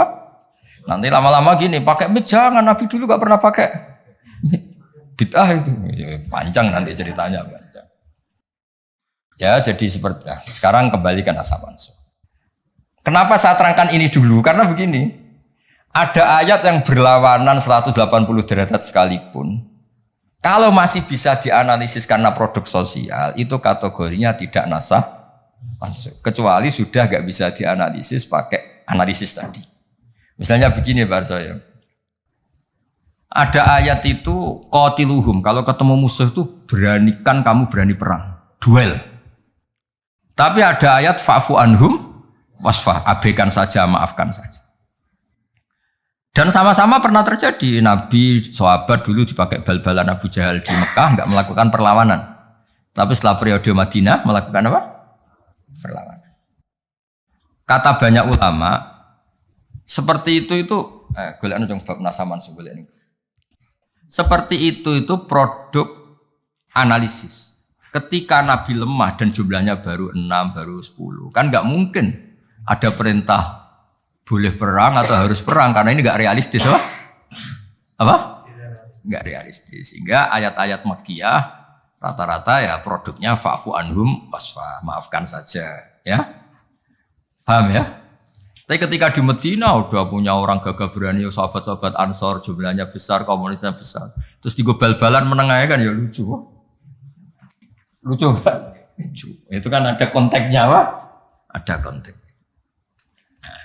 Nanti lama-lama gini, pakai mic jangan, Nabi dulu gak pernah pakai mic. Bid'ah itu. Ya, panjang nanti ceritanya. Panjang. Ya jadi seperti, nah, sekarang kembali ke nasab mansuh. Kenapa saya terangkan ini dulu? Karena begini, ada ayat yang berlawanan 180 derajat sekalipun. Kalau masih bisa dianalisis karena produk sosial, itu kategorinya tidak nasah mansuh. Kecuali sudah gak bisa dianalisis pakai analisis tadi. Misalnya begini Pak Arsoyo. Ada ayat itu qatiluhum, kalau ketemu musuh itu beranikan kamu berani perang, duel. Tapi ada ayat fa'fu anhum wasfah, abaikan saja, maafkan saja. Dan sama-sama pernah terjadi. Nabi, sahabat dulu dipakai bal-balan Abu Jahal di Mekah, enggak melakukan perlawanan. Tapi setelah periode Madinah melakukan apa? Perlawanan. Kata banyak ulama, seperti itu golekane jeng bab nasaman golek niku. Seperti itu produk analisis. Ketika Nabi lemah dan jumlahnya baru 6, baru 10, kan nggak mungkin ada perintah boleh perang atau harus perang karena ini nggak realistis, apa? Nggak realistis. Sehingga ayat-ayat Makkiyah rata-rata ya produknya fa'fu anhum wasfa, maafkan saja, ya. Paham ya? Tapi ketika di Medina udah punya orang gagah berani, sahabat-sahabat Ansor jumlahnya besar, komunitasnya besar. Terus digobal-balan menengahnya kan ya lucu. Lucu kan? Lucu. Itu kan ada konteksnya, Pak. Ada konteks. Nah,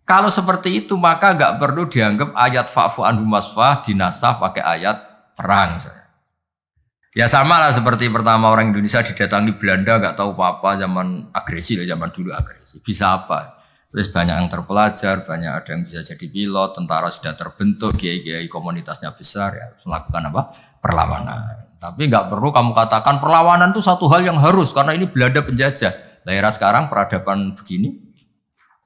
kalau seperti itu maka nggak perlu dianggap ayat fa'fu anhum wasfah dinasah pakai ayat perang. Ya sama lah seperti pertama orang Indonesia didatangi Belanda nggak tahu apa-apa, zaman agresi lah, zaman dulu agresi. Bisa apa? Terus banyak yang terpelajar, banyak ada yang bisa jadi pilot, tentara sudah terbentuk, kiai-kiai komunitasnya besar, ya melakukan apa? Perlawanan. Tapi nggak perlu kamu katakan perlawanan itu satu hal yang harus karena ini Belanda penjajah. Daerah sekarang peradaban begini,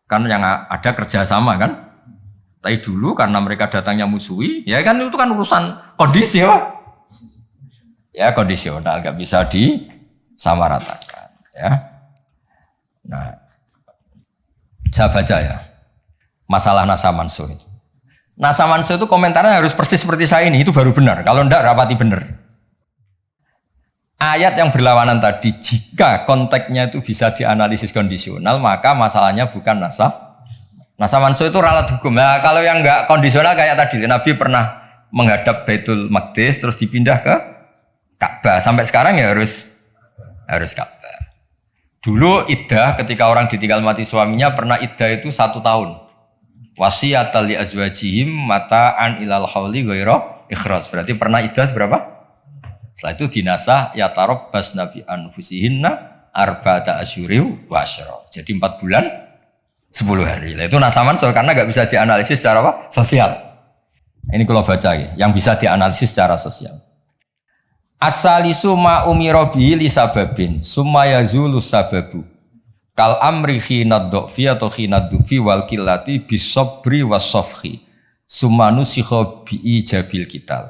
kan yang ada kerjasama kan. Tapi dulu karena mereka datangnya musuhi, ya kan itu kan urusan kondisi ya, ya kondisional, nggak bisa disamaratakan. Ya, nah saya baca ya masalah nasa mansuh itu. Nasa mansuh itu komentarnya harus persis seperti saya ini, itu baru benar. Kalau enggak rapati benar. Ayat yang berlawanan tadi, jika konteksnya itu bisa dianalisis kondisional, maka masalahnya bukan nasa mansuh itu ralat hukum. Nah, kalau yang enggak kondisional kayak tadi, Nabi pernah menghadap Baitul Maqdis terus dipindah ke Ka'bah. Sampai sekarang ya harus Ka'bah. Dulu iddah ketika orang ditinggal mati suaminya pernah iddah itu 1 tahun. Wasiyatan li azwajihim mata'an ilal hauli ghaira ikhraj. Berarti pernah iddah berapa? Setelah itu dinasah ya tarabbas nabi anfusihinna arba'ata asyuri wa asyra. Jadi 4 bulan 10 hari. Nah, itu nasaman soal karena nggak bisa dianalisis secara apa? Sosial. Ini kalau baca ya, yang bisa dianalisis secara sosial. Asalisu ma umira bihi li sababin summa yazulu sababu kal amri khina dhfi atau khina dhufi wal qillati bisabri wasafhi summa nusikha bi ijabil kital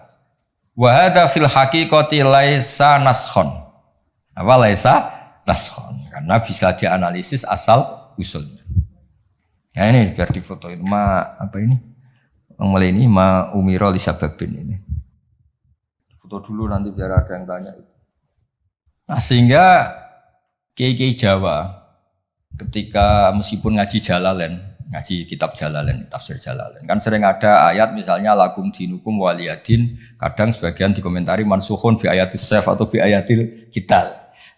wa hadza fil haqiqati laisa naskhon. Apa laisa naskhon? Karena bisa dianalisis asal usulnya. Nah ini biar difotoin apa ini? Mulai ini ma umira li sababin ini. Foto dulu nanti biar ada yang tanya. Nah sehingga kiai-kiai Jawa ketika meskipun ngaji Jalalain, ngaji kitab Jalalain, tafsir Jalalain, kan sering ada ayat misalnya lakum dinukum waliyadin, kadang sebagian dikomentari mansukhun bi ayatis saf atau bi ayatil kital.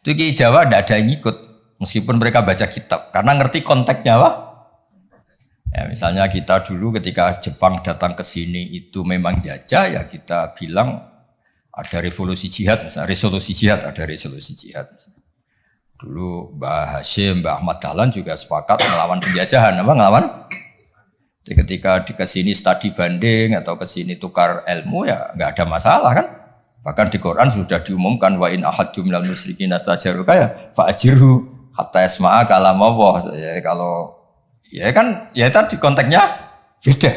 Itu kiai Jawa tidak ada yang ikut meskipun mereka baca kitab karena ngerti konteksnya apa? Ya, misalnya kita dulu ketika Jepang datang ke sini itu memang jajah, ya kita bilang ada revolusi jihad, misalnya resolusi jihad, ada resolusi jihad. Dulu Mbah Hashim, Mbah Ahmad Dahlan juga sepakat melawan penjajahan, apa ngelawan? Jadi ketika ke sini studi banding atau ke sini tukar ilmu ya nggak ada masalah kan? Bahkan di Quran sudah diumumkan wa in ahadum minal musyrikin astajaruka ya fa'ajirhu hatta yasma'a kalam Allah. Ya kalau ya kan ya tadi konteksnya beda.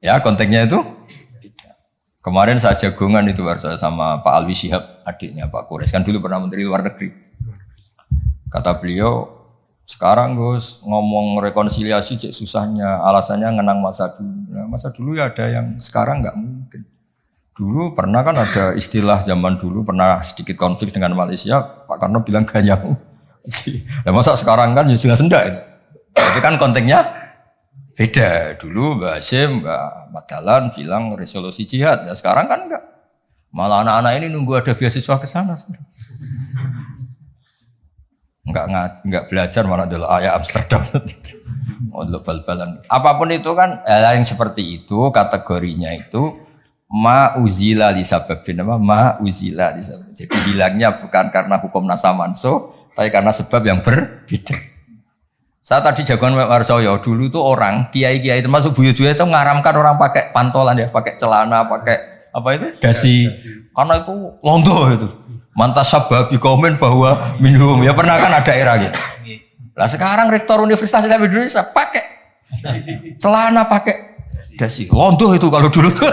Ya konteksnya itu kemarin saya jagongan itu sama Pak Alwi Shihab, adiknya Pak Kures, kan dulu pernah Menteri Luar Negeri. Kata beliau, Sekarang Gus ngomong rekonsiliasi cek susahnya, alasannya ngenang masa dulu. Nah, masa dulu ya ada yang sekarang nggak mungkin. Dulu pernah kan ada istilah zaman dulu pernah sedikit konflik dengan Malaysia, Pak Karno bilang ganyang. Nah, masa sekarang kan ya jelas enggak itu. Itu kan konteksnya beda. Dulu Mbak Hasyim, Mbak Madalan bilang resolusi jihad. Ya sekarang kan enggak. Malah anak-anak ini nunggu ada beasiswa ke sana. Enggak belajar malah dulu ayat Amsterdam. Oh, bal-balan. Apapun itu kan yang seperti itu kategorinya itu ma'uzila li sababin apa ma'uzila li sabab. Jadi hilangnya bukan karena hukum nasa mansuh, tapi karena sebab yang berbeda. Saya tadi jagoan Warsoyo dulu tuh orang kiai-kiai termasuk buyut-buyut itu ngaramkan orang pakai pantolan ya, pakai celana, pakai apa itu dasi. Karena itu londo itu. Mantas sababi komen bahwa minum ya pernah kan ada era gitu. Lah sekarang rektor Universitas Islam Indonesia pakai celana, pakai dasi. Londo itu kalau dulu tuh.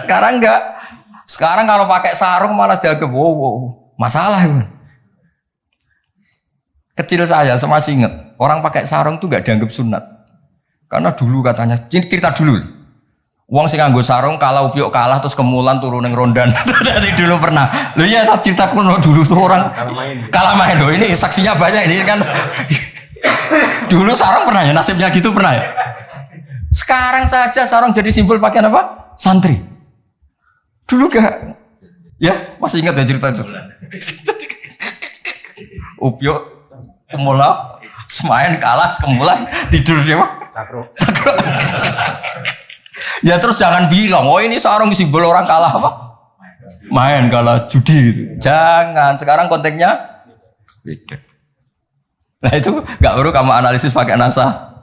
Sekarang enggak. Sekarang kalau pakai sarung malah dianggap wow, masalah itu. Kecil saya masih ingat orang pakai sarung tuh nggak dianggap sunat karena dulu katanya cerita dulu uang sing nganggo sarung kalau piok kalah terus kemulan turun yang rondan dari dulu pernah lo ya tak cerita kuno dulu tuh orang kalah main loh ini saksinya banyak ini kan dulu sarung pernah ya nasibnya gitu pernah ya sekarang saja sarung jadi simbol pakaian apa santri dulu gak ya masih ingat ya cerita itu upiok kemula, semain kalah, kemulan tidur dia mah. Cakro. Ya terus jangan bilang, oh ini sarung simbol orang kalah apa? Main kalah judi gitu. Jangan. Sekarang konteksnya beda. Nah itu nggak perlu kamu analisis pakai nasa.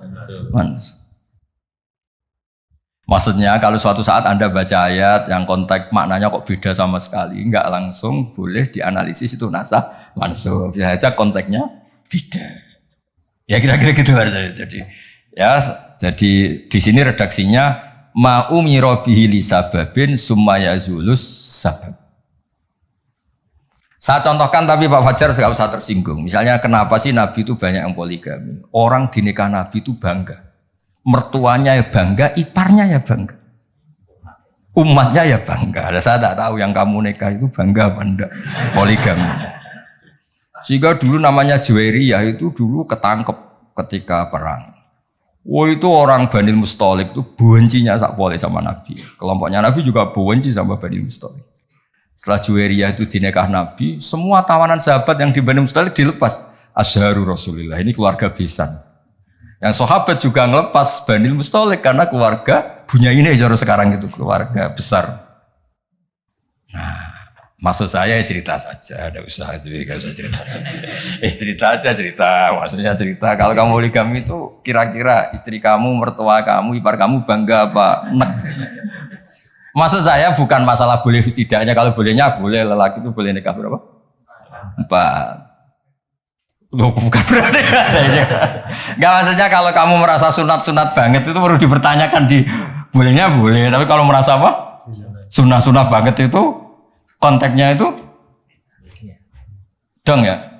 Maksudnya kalau suatu saat Anda baca ayat yang konteks maknanya kok beda sama sekali, nggak langsung boleh dianalisis itu nasa mansuh. Ya aja konteksnya beda. Ya kira-kira gitu harusnya. Jadi di sini redaksinya ma'umira bihi li sababin summa yazulus sabab. Saya contohkan tapi Pak Fajar enggak usah tersinggung. Misalnya kenapa sih Nabi itu banyak yang poligami? Orang di nikah Nabi itu bangga. Mertuanya ya bangga, iparnya ya bangga. Umatnya ya bangga. Saya tak tahu yang kamu nikah itu bangga apa enggak poligami. Sehingga dulu namanya Juwairiyah itu dulu ketangkep ketika perang. Itu orang Bani Mustalik itu bencinya sakpole sama Nabi. Kelompoknya Nabi juga benci sama Bani Mustalik. Setelah Juwairiyah itu dinekah Nabi, semua tawanan sahabat yang di Bani Mustalik dilepas. Asharu Rasulillah, ini keluarga besan. Yang sahabat juga ngelepas Bani Mustalik karena keluarga Bunyainah jaro sekarang itu keluarga besar. Nah, maksud saya cerita saja, ada usaha itu, gak usah cerita saja. Cerita, maksudnya cerita. Kalau kamu poligami itu kira-kira istri kamu, mertua kamu, ipar kamu bangga apa? Nek. Maksud saya bukan masalah boleh tidaknya, kalau bolehnya boleh lelaki itu boleh nikah berapa? 4. Loh, bukan berarti. Gak maksudnya kalau kamu merasa sunat-sunat banget itu perlu dipertanyakan di bolehnya boleh, tapi kalau merasa apa? Sunat-sunat banget itu konteksnya itu dong ya.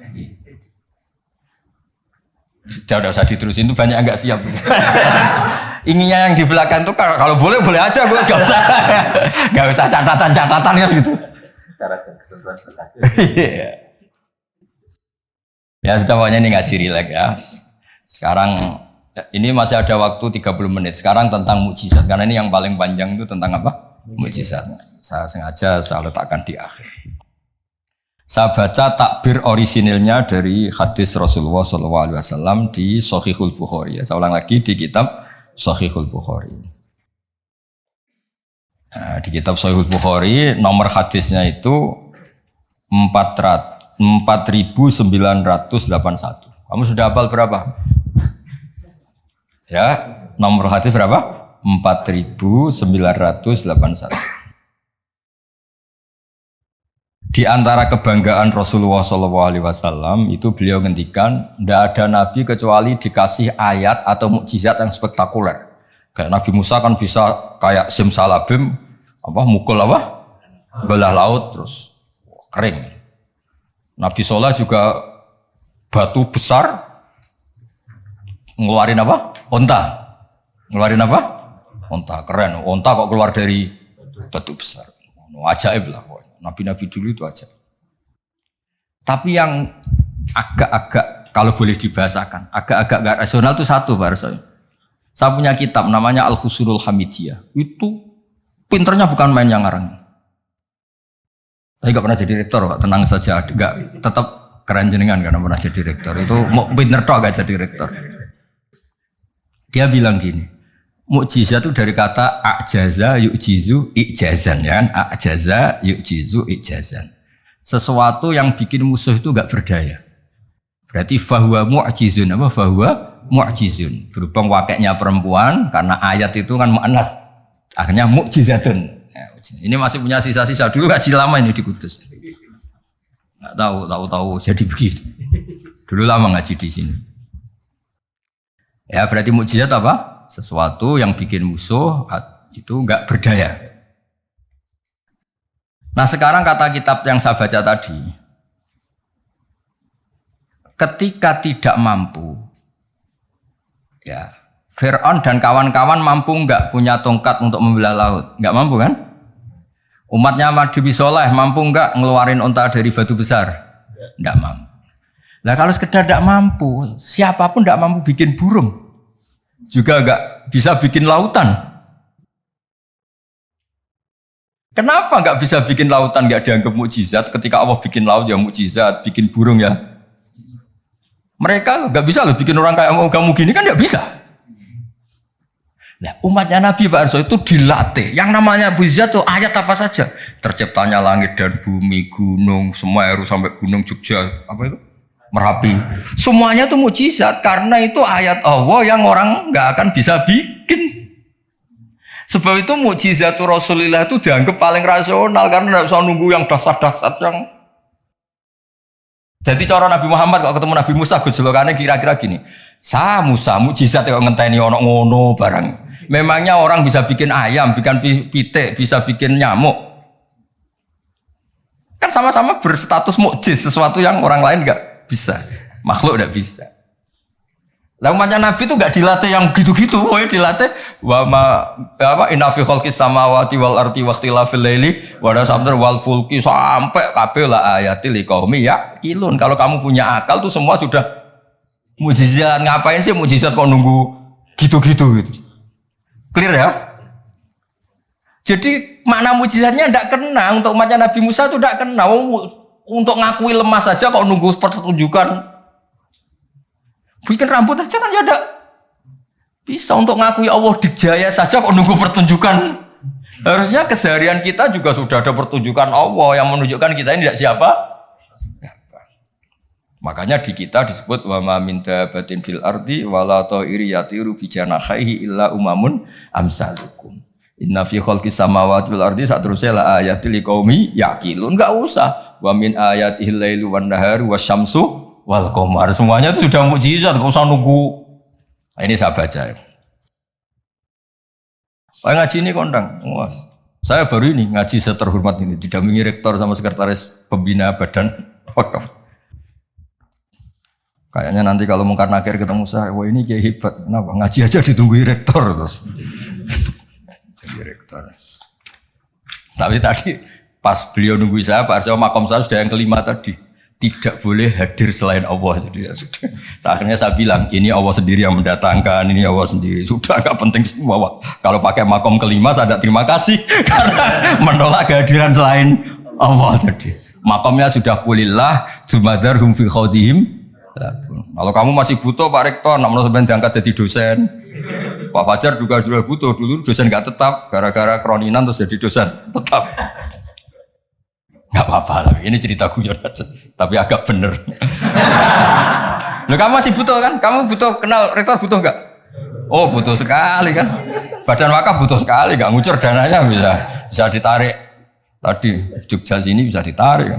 Udah usah diterusin itu banyak yang nggak siap. Inginnya yang di belakang itu kalau boleh aja Gus, nggak usah catatan ya gitu. Ya sudah pokoknya ini ngaji rileks ya. Sekarang ini masih ada waktu 30 menit. Sekarang tentang mukjizat karena ini yang paling panjang itu tentang apa? Mukjizat. Saya sengaja saya letakkan di akhir. Saya baca takbir orisinilnya dari hadis Rasulullah SAW di Shahihul Bukhari. Saya ulang lagi di kitab Shahihul Bukhari. Nah, di kitab Shahihul Bukhari nomor hadisnya itu 4981. Kamu sudah hafal berapa? Ya, nomor hadis berapa? 4981. Di antara kebanggaan Rasulullah SAW itu beliau ngendikan tidak ada nabi kecuali dikasih ayat atau mukjizat yang spektakuler. Kayak Nabi Musa kan bisa kayak simsalabim mukul belah laut terus kering. Nabi Soleh juga batu besar ngeluarin apa? Onta. Ngeluarin apa? Onta. Keren. Onta kok keluar dari batu besar. Ajaib lah. Nabi-nabi dulu itu ajaib. Tapi yang agak-agak kalau boleh dibahasakan, agak-agak gak rasional itu satu Pak Arso. Saya punya kitab namanya Al-Husulul Hamidiyah. Itu pinternya bukan main yang ngarang. Saya gak pernah jadi rektor Pak, tenang saja. Gak, tetap keren jenengan karena pernah jadi rektor. Itu mau pinter toh gak jadi rektor. Dia bilang gini, mukjizat itu dari kata ajaza yu'jizu i'jazan ya kan? Ajaza yu'jizu i'jazan. Sesuatu yang bikin musuh itu gak berdaya. Berarti fahuwa mu'jizun apa? Fahuwa mu'jizun. Berhubung wakilnya perempuan karena ayat itu kan mu'annas. Akhirnya mukjizatun. Ya, ini masih punya sisa-sisa dulu ngaji lama ini di Kudus. Nggak tahu jadi begini. Dulu lama ngaji di sini. Ya berarti mukjizat apa? Sesuatu yang bikin musuh itu nggak berdaya. Nah sekarang kata kitab yang saya baca tadi, ketika tidak mampu, ya Fir'aun dan kawan-kawan mampu nggak punya tongkat untuk membelah laut? Nggak mampu kan? Umatnya Nabi Soleh mampu nggak ngeluarin unta dari batu besar? Nggak mampu. Nah kalau sekedar nggak mampu, siapapun nggak mampu bikin burung, juga nggak bisa bikin lautan. Kenapa nggak bisa bikin lautan nggak dianggap mukjizat? Ketika Allah bikin laut ya mukjizat, bikin burung ya. Mereka nggak bisa loh bikin orang kayak kamu gini kan nggak bisa. Nah, umatnya Nabi Pak Arso itu dilatih. Yang namanya mukjizat tuh ayat apa saja. Terciptanya langit dan bumi, gunung, Semeru sampai gunung Jogja, apa itu? Merapi. Semuanya itu mukjizat karena itu ayat Allah yang orang nggak akan bisa bikin. Sebab itu mukjizat Rasulullah itu dianggap paling rasional karena tidak usah nunggu yang dasar-dasar yang. Jadi cara Nabi Muhammad kalau ketemu Nabi Musa gejolokannya kira-kira gini. Sa Musa mukjizat yang ngenteni ono ngono barang. Memangnya orang bisa bikin ayam, bikin pitik, bisa bikin nyamuk. Kan sama-sama berstatus mukjiz, sesuatu yang orang lain nggak bisa, makhluk nggak bisa. Lah umatnya Nabi itu nggak dilatih yang gitu-gitu, dilatih inna fi khalqis samawati wal ardi waqtilafil laili wa sabr wal fulki sampai kabeh la ayati liqaumi yaqilun. Kalau kamu punya akal tuh semua sudah mukjizat. Ngapain sih mukjizat kok nunggu gitu-gitu gitu. Clear ya? Jadi makna mukjizatnya tidak kena untuk umatnya Nabi Musa itu tidak kena. Untuk ngakui lemah saja kalau nunggu pertunjukan. Bikin rambut aja kan ya ada. Bisa untuk ngakui Allah dijaya saja kok nunggu pertunjukan. Harusnya keseharian kita juga sudah ada pertunjukan Allah yang menunjukkan kita ini tidak siapa. Makanya di kita disebut wa ma min dabatin fil ardi wala ta'iri yatiru bi janahihi illa umamun amsalukum. Inna fi khalqis samawati wal ardi satrusnya la ayatil liqaumi yaqilun. Enggak usah. Wa min ayatihil lailu wan naharu wasyamsu wal qamar. Semuanya itu sudah mukjizat, enggak usah nunggu. Nah, ini saya baca. Pak ngaji ini kondang. Saya baru ini ngaji seterhormat ini didampingi rektor sama sekretaris pembina badan wakaf. Kayaknya nanti kalau Mungkar Nakir ketemu saya, wah ini kayak hebat. Kenapa? Ngaji aja ditunggu rektor terus. Jadi rektor. Tapi tadi pas beliau nunggu saya, Pak Arso makom saya sudah yang kelima tadi. Tidak boleh hadir selain Allah. Jadi ya sudah. Akhirnya saya bilang, ini Allah sendiri yang mendatangkan, ini Allah sendiri. Sudah nggak penting semua. Kalau pakai makom kelima, saya tidak terima kasih karena menolak kehadiran selain Allah tadi. Makomnya sudah kulillah, jumadarhum fi khodihim. Kalau kamu masih butuh Pak Rektor, nak mau sampai diangkat jadi dosen. Pak Fajar juga sudah butuh, dulu dosen nggak tetap, gara-gara kroninan terus jadi dosen tetap. Nggak apa-apa, ini cerita guyon aja, tapi agak bener. Loh, kamu masih butuh kan? Kamu butuh kenal Rektor butuh nggak? Oh butuh sekali kan? Badan wakaf butuh sekali, nggak ngucur dananya bisa ditarik. Tadi Jogja sini bisa ditarik.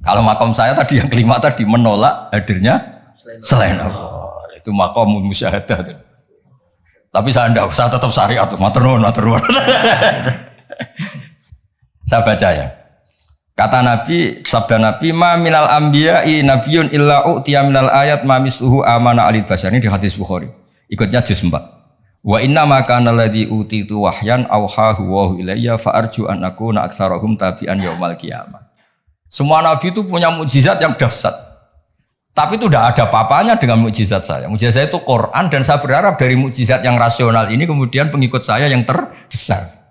Kalau makom saya tadi yang kelima tadi menolak hadirnya selain Allah. Itu makom musyahadah. Tapi saya enggak, saya tetap syariat. Matur nuwun. Saya baca ya. Kata Nabi, sabda Nabi, ma minal anbiya'i nabiyyun illa u'tiya minal ayat ma misluhu amana alil bashar. Ini di hadis Bukhari. Ikutnya juz 4. Wa inna ma kana alladhi utitu wahyan awhahu wa ilayya fa arju an akuna aktsarahum tabi'an yaumal qiyamah. Semua nabi itu punya mukjizat yang dahsyat. Tapi itu tidak ada apa-apanya dengan mukjizat saya. Mukjizat saya itu Quran dan saya berharap dari mukjizat yang rasional ini kemudian pengikut saya yang terbesar.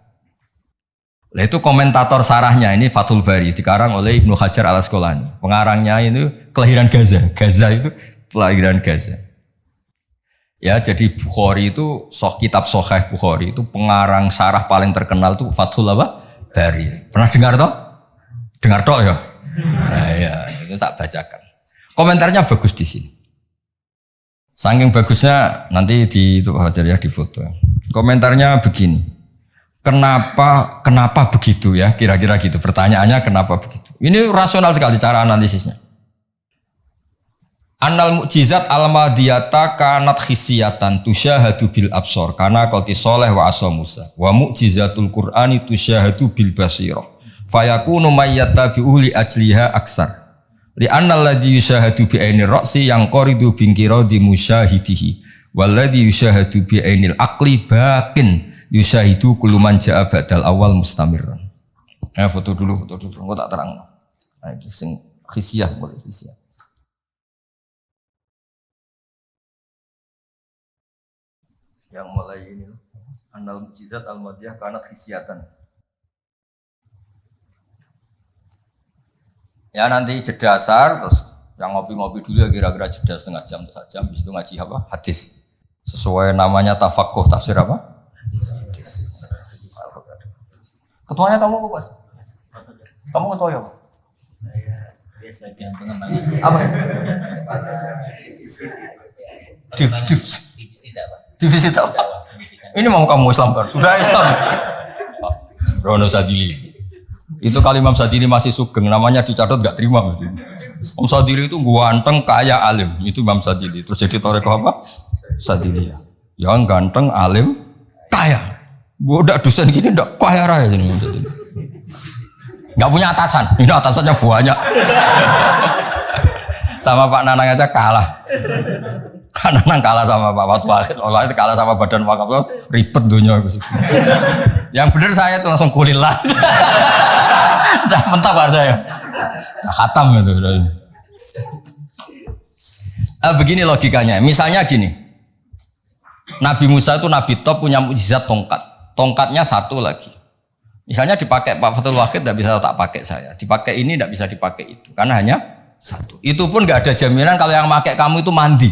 Nah, itu komentator sarahnya ini Fathul Bari dikarang oleh Ibnu Hajar al-Asqalani. Pengarangnya itu kelahiran Gaza. Gaza itu kelahiran Gaza. Ya, jadi Bukhari itu kitab Sahih Bukhari itu pengarang sarah paling terkenal itu Fathul Bari. Pernah dengar toh? Dengar toh ya? Nah, ya, itu tak bacakan. Komentarnya bagus di sini. Saking bagusnya nanti di itu Hajar ya di foto. Komentarnya begini. Kenapa begitu ya? Kira-kira gitu. Pertanyaannya kenapa begitu? Ini rasional sekali cara analisisnya. Annal mukjizat al-madiyata kanat khisiyatan tusyahadu bil absor karena qati sholeh wa asa Musa. Wa mukjizatul Qur'ani tusyahadu bil basirah. Fayakunu mayyatabi'u li ajliha aksar. Li annal ladzi yusyahadu bi ainir ra'si yang qaridu bin qiradi musyahidihi. Wal ladzi yusyahadu bi ainil aqli baqin. Yusahidu kuluman ja'a ba'dal awal mustamirran. Foto dulu, engko tak terang. Nah, iki sing khisiah boleh khisiah. Yang mulai ini annal mukjizat al-madiyah kana khisiatan. Ya nanti jeda asar terus yang ngopi-ngopi dulu ya kira-kira jeda setengah jam atau 1 jam habis itu ngaji apa? Hadis. Sesuai namanya tafaqquh tafsir apa? Ketuanya kamu apa, Mas? Kamu ketua ya? Saya biasa pengembangan. Apa? Divisi dakwah. Ini mau kamu Islamkan? Sudah Islam. Rono Sadili. Itu kali Imam Sadili masih sugeng, namanya dicatat enggak terima gitu. Imam Sadili itu ganteng, kaya, alim. Itu Imam Sadili. Terus jadi toreko apa? Sadili. Yang ganteng, alim, kaya. Bodak dosen gini ndak kaya raya jadi maksudnya. Enggak punya atasan. Ini atasannya banyak. Sama Pak Nanang aja kalah. Kan Nanang kalah sama Pak Fatul Wahid. Allah itu kalah sama Badan Wakaf. Ribet dunia. Yang benar saya itu langsung kulillah. Udah mentok kan saya. Udah khatam gitu. Begini logikanya. Misalnya gini. Nabi Musa itu nabi top punya mukjizat tongkat. Tongkatnya satu lagi. Misalnya dipakai Pak Fathul Wahid tidak bisa tak pakai saya. Dipakai ini tidak bisa dipakai itu. Karena hanya satu. Itu pun nggak ada jaminan kalau yang pakai kamu itu mandi.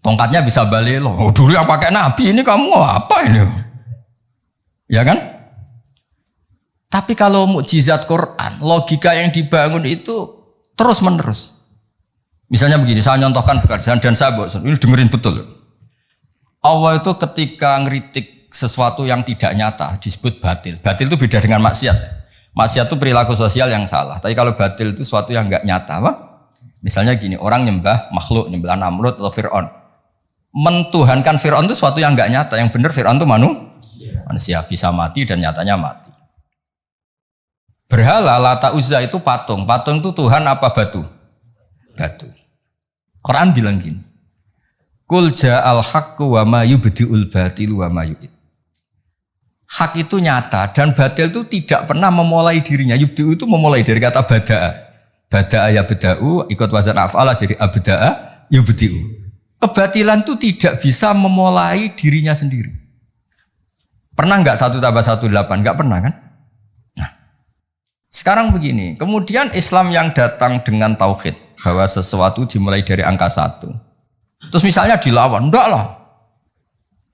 Tongkatnya bisa balik loh. Oh, dulu yang pakai Nabi ini kamu apa ini? Ya kan? Tapi kalau mukjizat Quran, logika yang dibangun itu terus menerus. Misalnya begini, saya nyontohkan pekerjaan dan saya bosan. Ini dengerin betul. Allah itu ketika ngeritik sesuatu yang tidak nyata disebut batil. Batil itu beda dengan maksiat. Maksiat itu perilaku sosial yang salah. Tapi kalau batil itu sesuatu yang enggak nyata, apa? Misalnya gini, orang nyembah makhluk, nyembah Namrud atau Fir'aun. Mentuhankan Fir'aun itu sesuatu yang enggak nyata. Yang benar Fir'aun itu manusia bisa mati dan nyatanya mati. Berhala Lata Uzza itu patung. Patung itu Tuhan apa batu? Batu. Quran bilang gini. Qul ja'al haqqu wa ma yubdi'ul batilu wa ma yu'id. Hak itu nyata dan batil itu tidak pernah memulai dirinya. Yubdi'u itu memulai dari kata bada'a. Bada'a ya beda'u, ikut wazan af'ala jadi abda'a yubdi'u. Kebatilan itu tidak bisa memulai dirinya sendiri. Pernah enggak 1 tambah 1 8? Enggak pernah kan? Nah, sekarang begini. Kemudian Islam yang datang dengan tauhid bahwa sesuatu dimulai dari angka 1. Terus misalnya dilawan, enggak lah.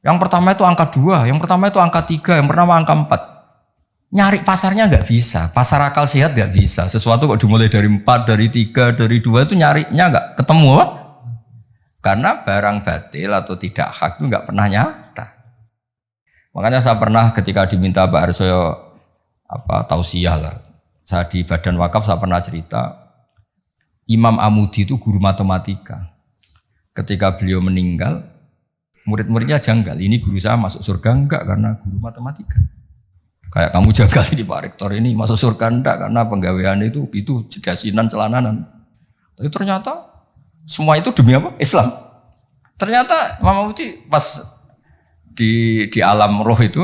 Yang pertama itu angka 2, yang pertama itu angka 3, yang pertama angka 4. Nyari pasarnya enggak bisa, pasar akal sehat enggak bisa. Sesuatu kok dimulai dari 4, dari 3, dari 2 itu nyarinya enggak ketemu. Karena barang batil atau tidak hak itu enggak pernah nyata. Makanya saya pernah ketika diminta Pak Arsoyo tausiah lah. Saya di Badan Wakaf saya pernah cerita Imam Amudi itu guru matematika. Ketika beliau meninggal, murid-muridnya janggal. Ini guru saya masuk surga enggak karena guru matematika. Kayak kamu jaga di Pak Rektor ini masuk surga enggak karena penggawean itu jedasinan celananan. Tapi ternyata semua itu demi apa? Islam. Ternyata Imam Mufti pas di alam roh itu,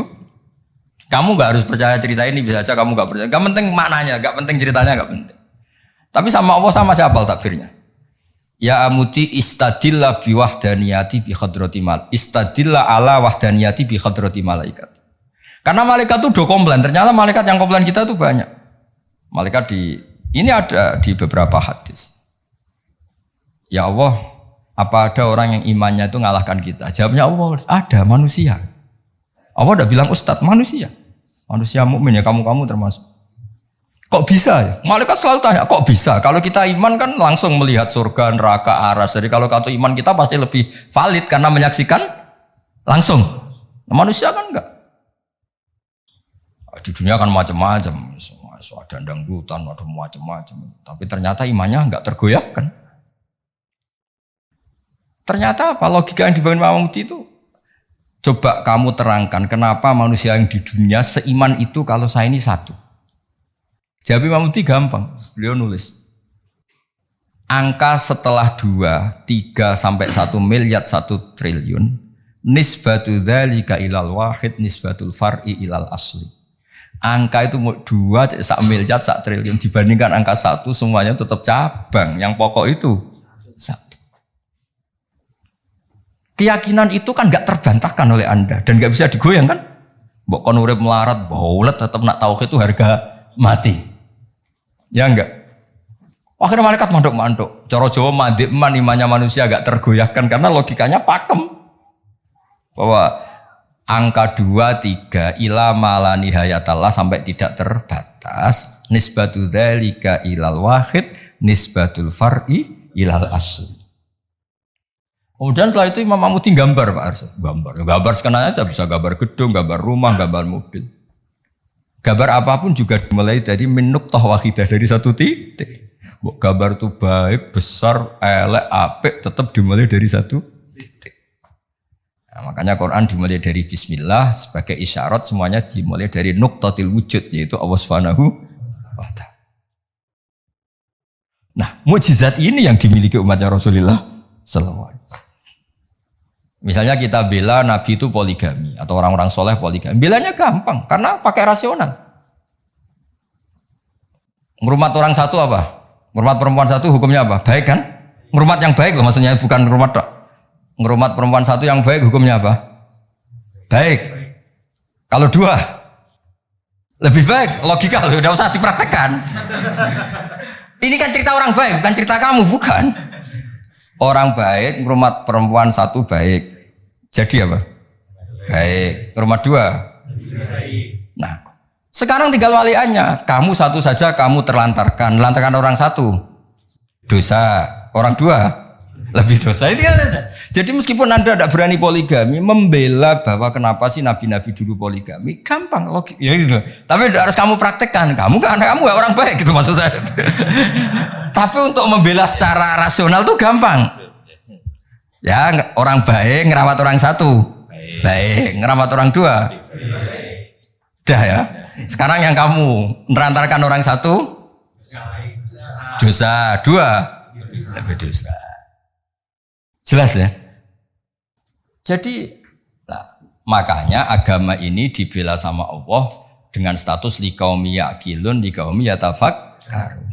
kamu nggak harus percaya cerita ini, bisa aja kamu nggak percaya. Gak penting maknanya, gak penting ceritanya, gak penting. Tapi sama Allah sama siapa takbirnya? Ya amuti istadilla bi wahdaniyati bi khadrati mal. Istadilla ala wahdaniyati bi khadrati malaikat. Karena malaikat itu udah komplain. Ternyata malaikat yang komplain kita tuh banyak. Malaikat ini ada di beberapa hadis. Ya Allah, apa ada orang yang imannya itu ngalahkan kita? Jawabnya Allah, ada manusia. Allah udah bilang ustadz, manusia mukmin ya, kamu termasuk. Kok bisa ya? Malaikat selalu tanya, kok bisa? Kalau kita iman kan langsung melihat surga, neraka, aras. Jadi kalau kartu iman kita pasti lebih valid karena menyaksikan langsung. Nah, manusia kan enggak. Di dunia kan macam-macam, ada dangdutan, ada macam-macam. Tapi ternyata imannya enggak tergoyahkan. Ternyata apa? Logika yang dibangun Imam Mufti itu, coba kamu terangkan kenapa manusia yang di dunia seiman itu kalau saya ini satu. Jawab Imam Mufti gampang, beliau nulis. Angka setelah 2, 3 sampai 1 miliar 1 triliun, nisbatu dzalika ilal wahid nisbatul far'i ilal asli. Angka itu 2, 1 miliar 1 triliun dibandingkan angka 1 semuanya tetap cabang, yang pokok itu 1. Keyakinan itu kan gak terbantahkan oleh Anda dan gak bisa digoyang kan? Mbok kon urip melarat, baulet tetap nak tauhid itu harga mati. Ya enggak? Akhirnya malaikat manduk-manduk. Cara Jawa mandek man imannya manusia gak tergoyahkan karena logikanya pakem. Bahwa angka 2, 3 ila mala nihayatallah sampai tidak terbatas. Nisbatu dzalika ilal wahid nisbatul far'i ilal asli. Kemudian setelah itu Imam Mufti gambar Pak Arso. Gambar sekenanya aja, bisa gambar gedung, gambar rumah, gambar mobil. Gambar apapun juga dimulai dari minuk toh wahidah, dari satu titik. Gambar itu baik, besar, elek, apik, tetap dimulai dari satu titik. Nah, makanya Quran dimulai dari Bismillah sebagai isyarat, semuanya dimulai dari nuqtatil wujud, yaitu Allah Subhanahu wa Ta'ala. Nah, mukjizat ini yang dimiliki umatnya Rasulullah sallallahu alaihi wasallam. Misalnya kita bela Nabi itu poligami atau orang-orang soleh poligami, belanya gampang karena pakai rasional. Ngerumat orang satu apa? Ngerumat perempuan satu hukumnya apa? Baik kan? Ngerumat yang baik loh, maksudnya bukan ngerumat tak. Ngerumat perempuan satu yang baik hukumnya apa? Baik. Kalau 2 lebih baik, logika loh, udah usah dipraktekkan. Ini kan cerita orang baik, bukan cerita kamu, bukan. Orang baik, ngerumat perempuan satu baik. Jadi apa? Baik. Ngerumat 2? Nah, sekarang tinggal waliannya. Kamu satu saja kamu terlantarkan. Lantarkan orang satu, dosa. Orang 2, lebih dosa. Itu kan. Jadi meskipun Anda tidak berani poligami, membela bahwa kenapa sih nabi-nabi dulu poligami, gampang, logik. Ya gitu. Tapi harus kamu praktekkan. Kamu gak orang baik gitu maksud saya. Tapi untuk membela secara rasional tuh gampang. Ya, orang baik ngerawat orang satu, baik ngerawat orang 2, dah ya. Sekarang yang kamu menerantarkan orang satu, dosa. 2, lebih dosa. Jelas ya. Jadi, makanya agama ini dibela sama Allah dengan status liqaumi yaqilun, liqaumi yatafakkarun.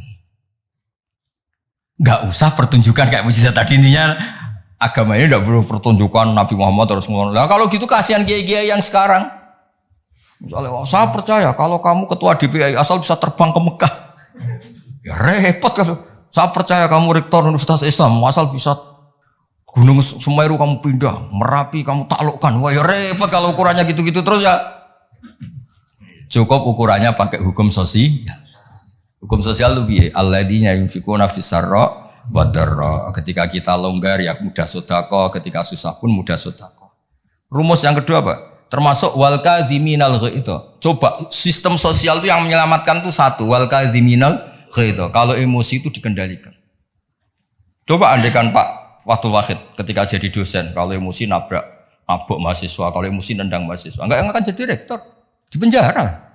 Gak usah pertunjukan kayak mujizat tadi, intinya agama ini tidak perlu pertunjukan Nabi Muhammad terus ngomong. Nah, kalau gitu kasihan kiai-kiai yang sekarang. Misalnya, saya percaya kalau kamu ketua DPI asal bisa terbang ke Mekah. Ya repot kalau. Saya percaya kamu rektor Universitas Islam asal bisa Gunung Semeru kamu pindah, Merapi kamu taklukkan. Wah ya repot kalau ukurannya gitu-gitu terus ya. Cukup ukurannya pakai hukum sosial. Hukum sosial itu biye alladzina yunfikuna fis-sarra wa dharra. Ketika kita longgar ya mudah sedekah, ketika susah pun mudah sedekah. Rumus yang kedua apa? Termasuk wal kadhiminal ghaidha. Coba sistem sosial itu yang menyelamatkan itu satu, wal kadhiminal ghaidha. Kalau emosi itu dikendalikan. Coba andaikan Pak Wahtul Wahid ketika jadi dosen, kalau emosi nabrak mahasiswa, kalau emosi nendang mahasiswa, enggak akan jadi rektor, di penjara.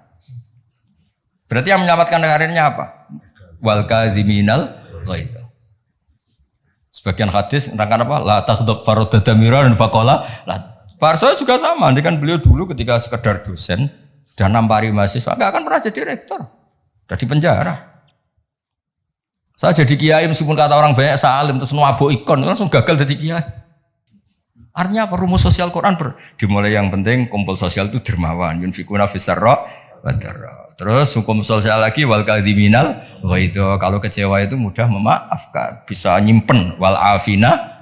Berarti yang menyelamatkan karirnya apa? Wal kadhiminal ghaidh. Sebagian hadis tentang apa? La taghdab faradada miran faqala la. Pak Arso juga sama, nanti kan beliau dulu ketika sekedar dosen sudah nampari mahasiswa, nggak akan pernah jadi rektor, udah di penjara. Saya jadi kiai meskipun kata orang banyak salim terus nuabo ikon langsung gagal jadi kiai. Artinya apa? Rumus sosial Quran dimulai yang penting kumpul sosial itu dermawan, yunfikuna fisarra wa darra. Terus hukum sosial lagi wal kadhiminal ghaidh. Kalau kecewa itu mudah memaafkan, bisa nyimpen wal afina.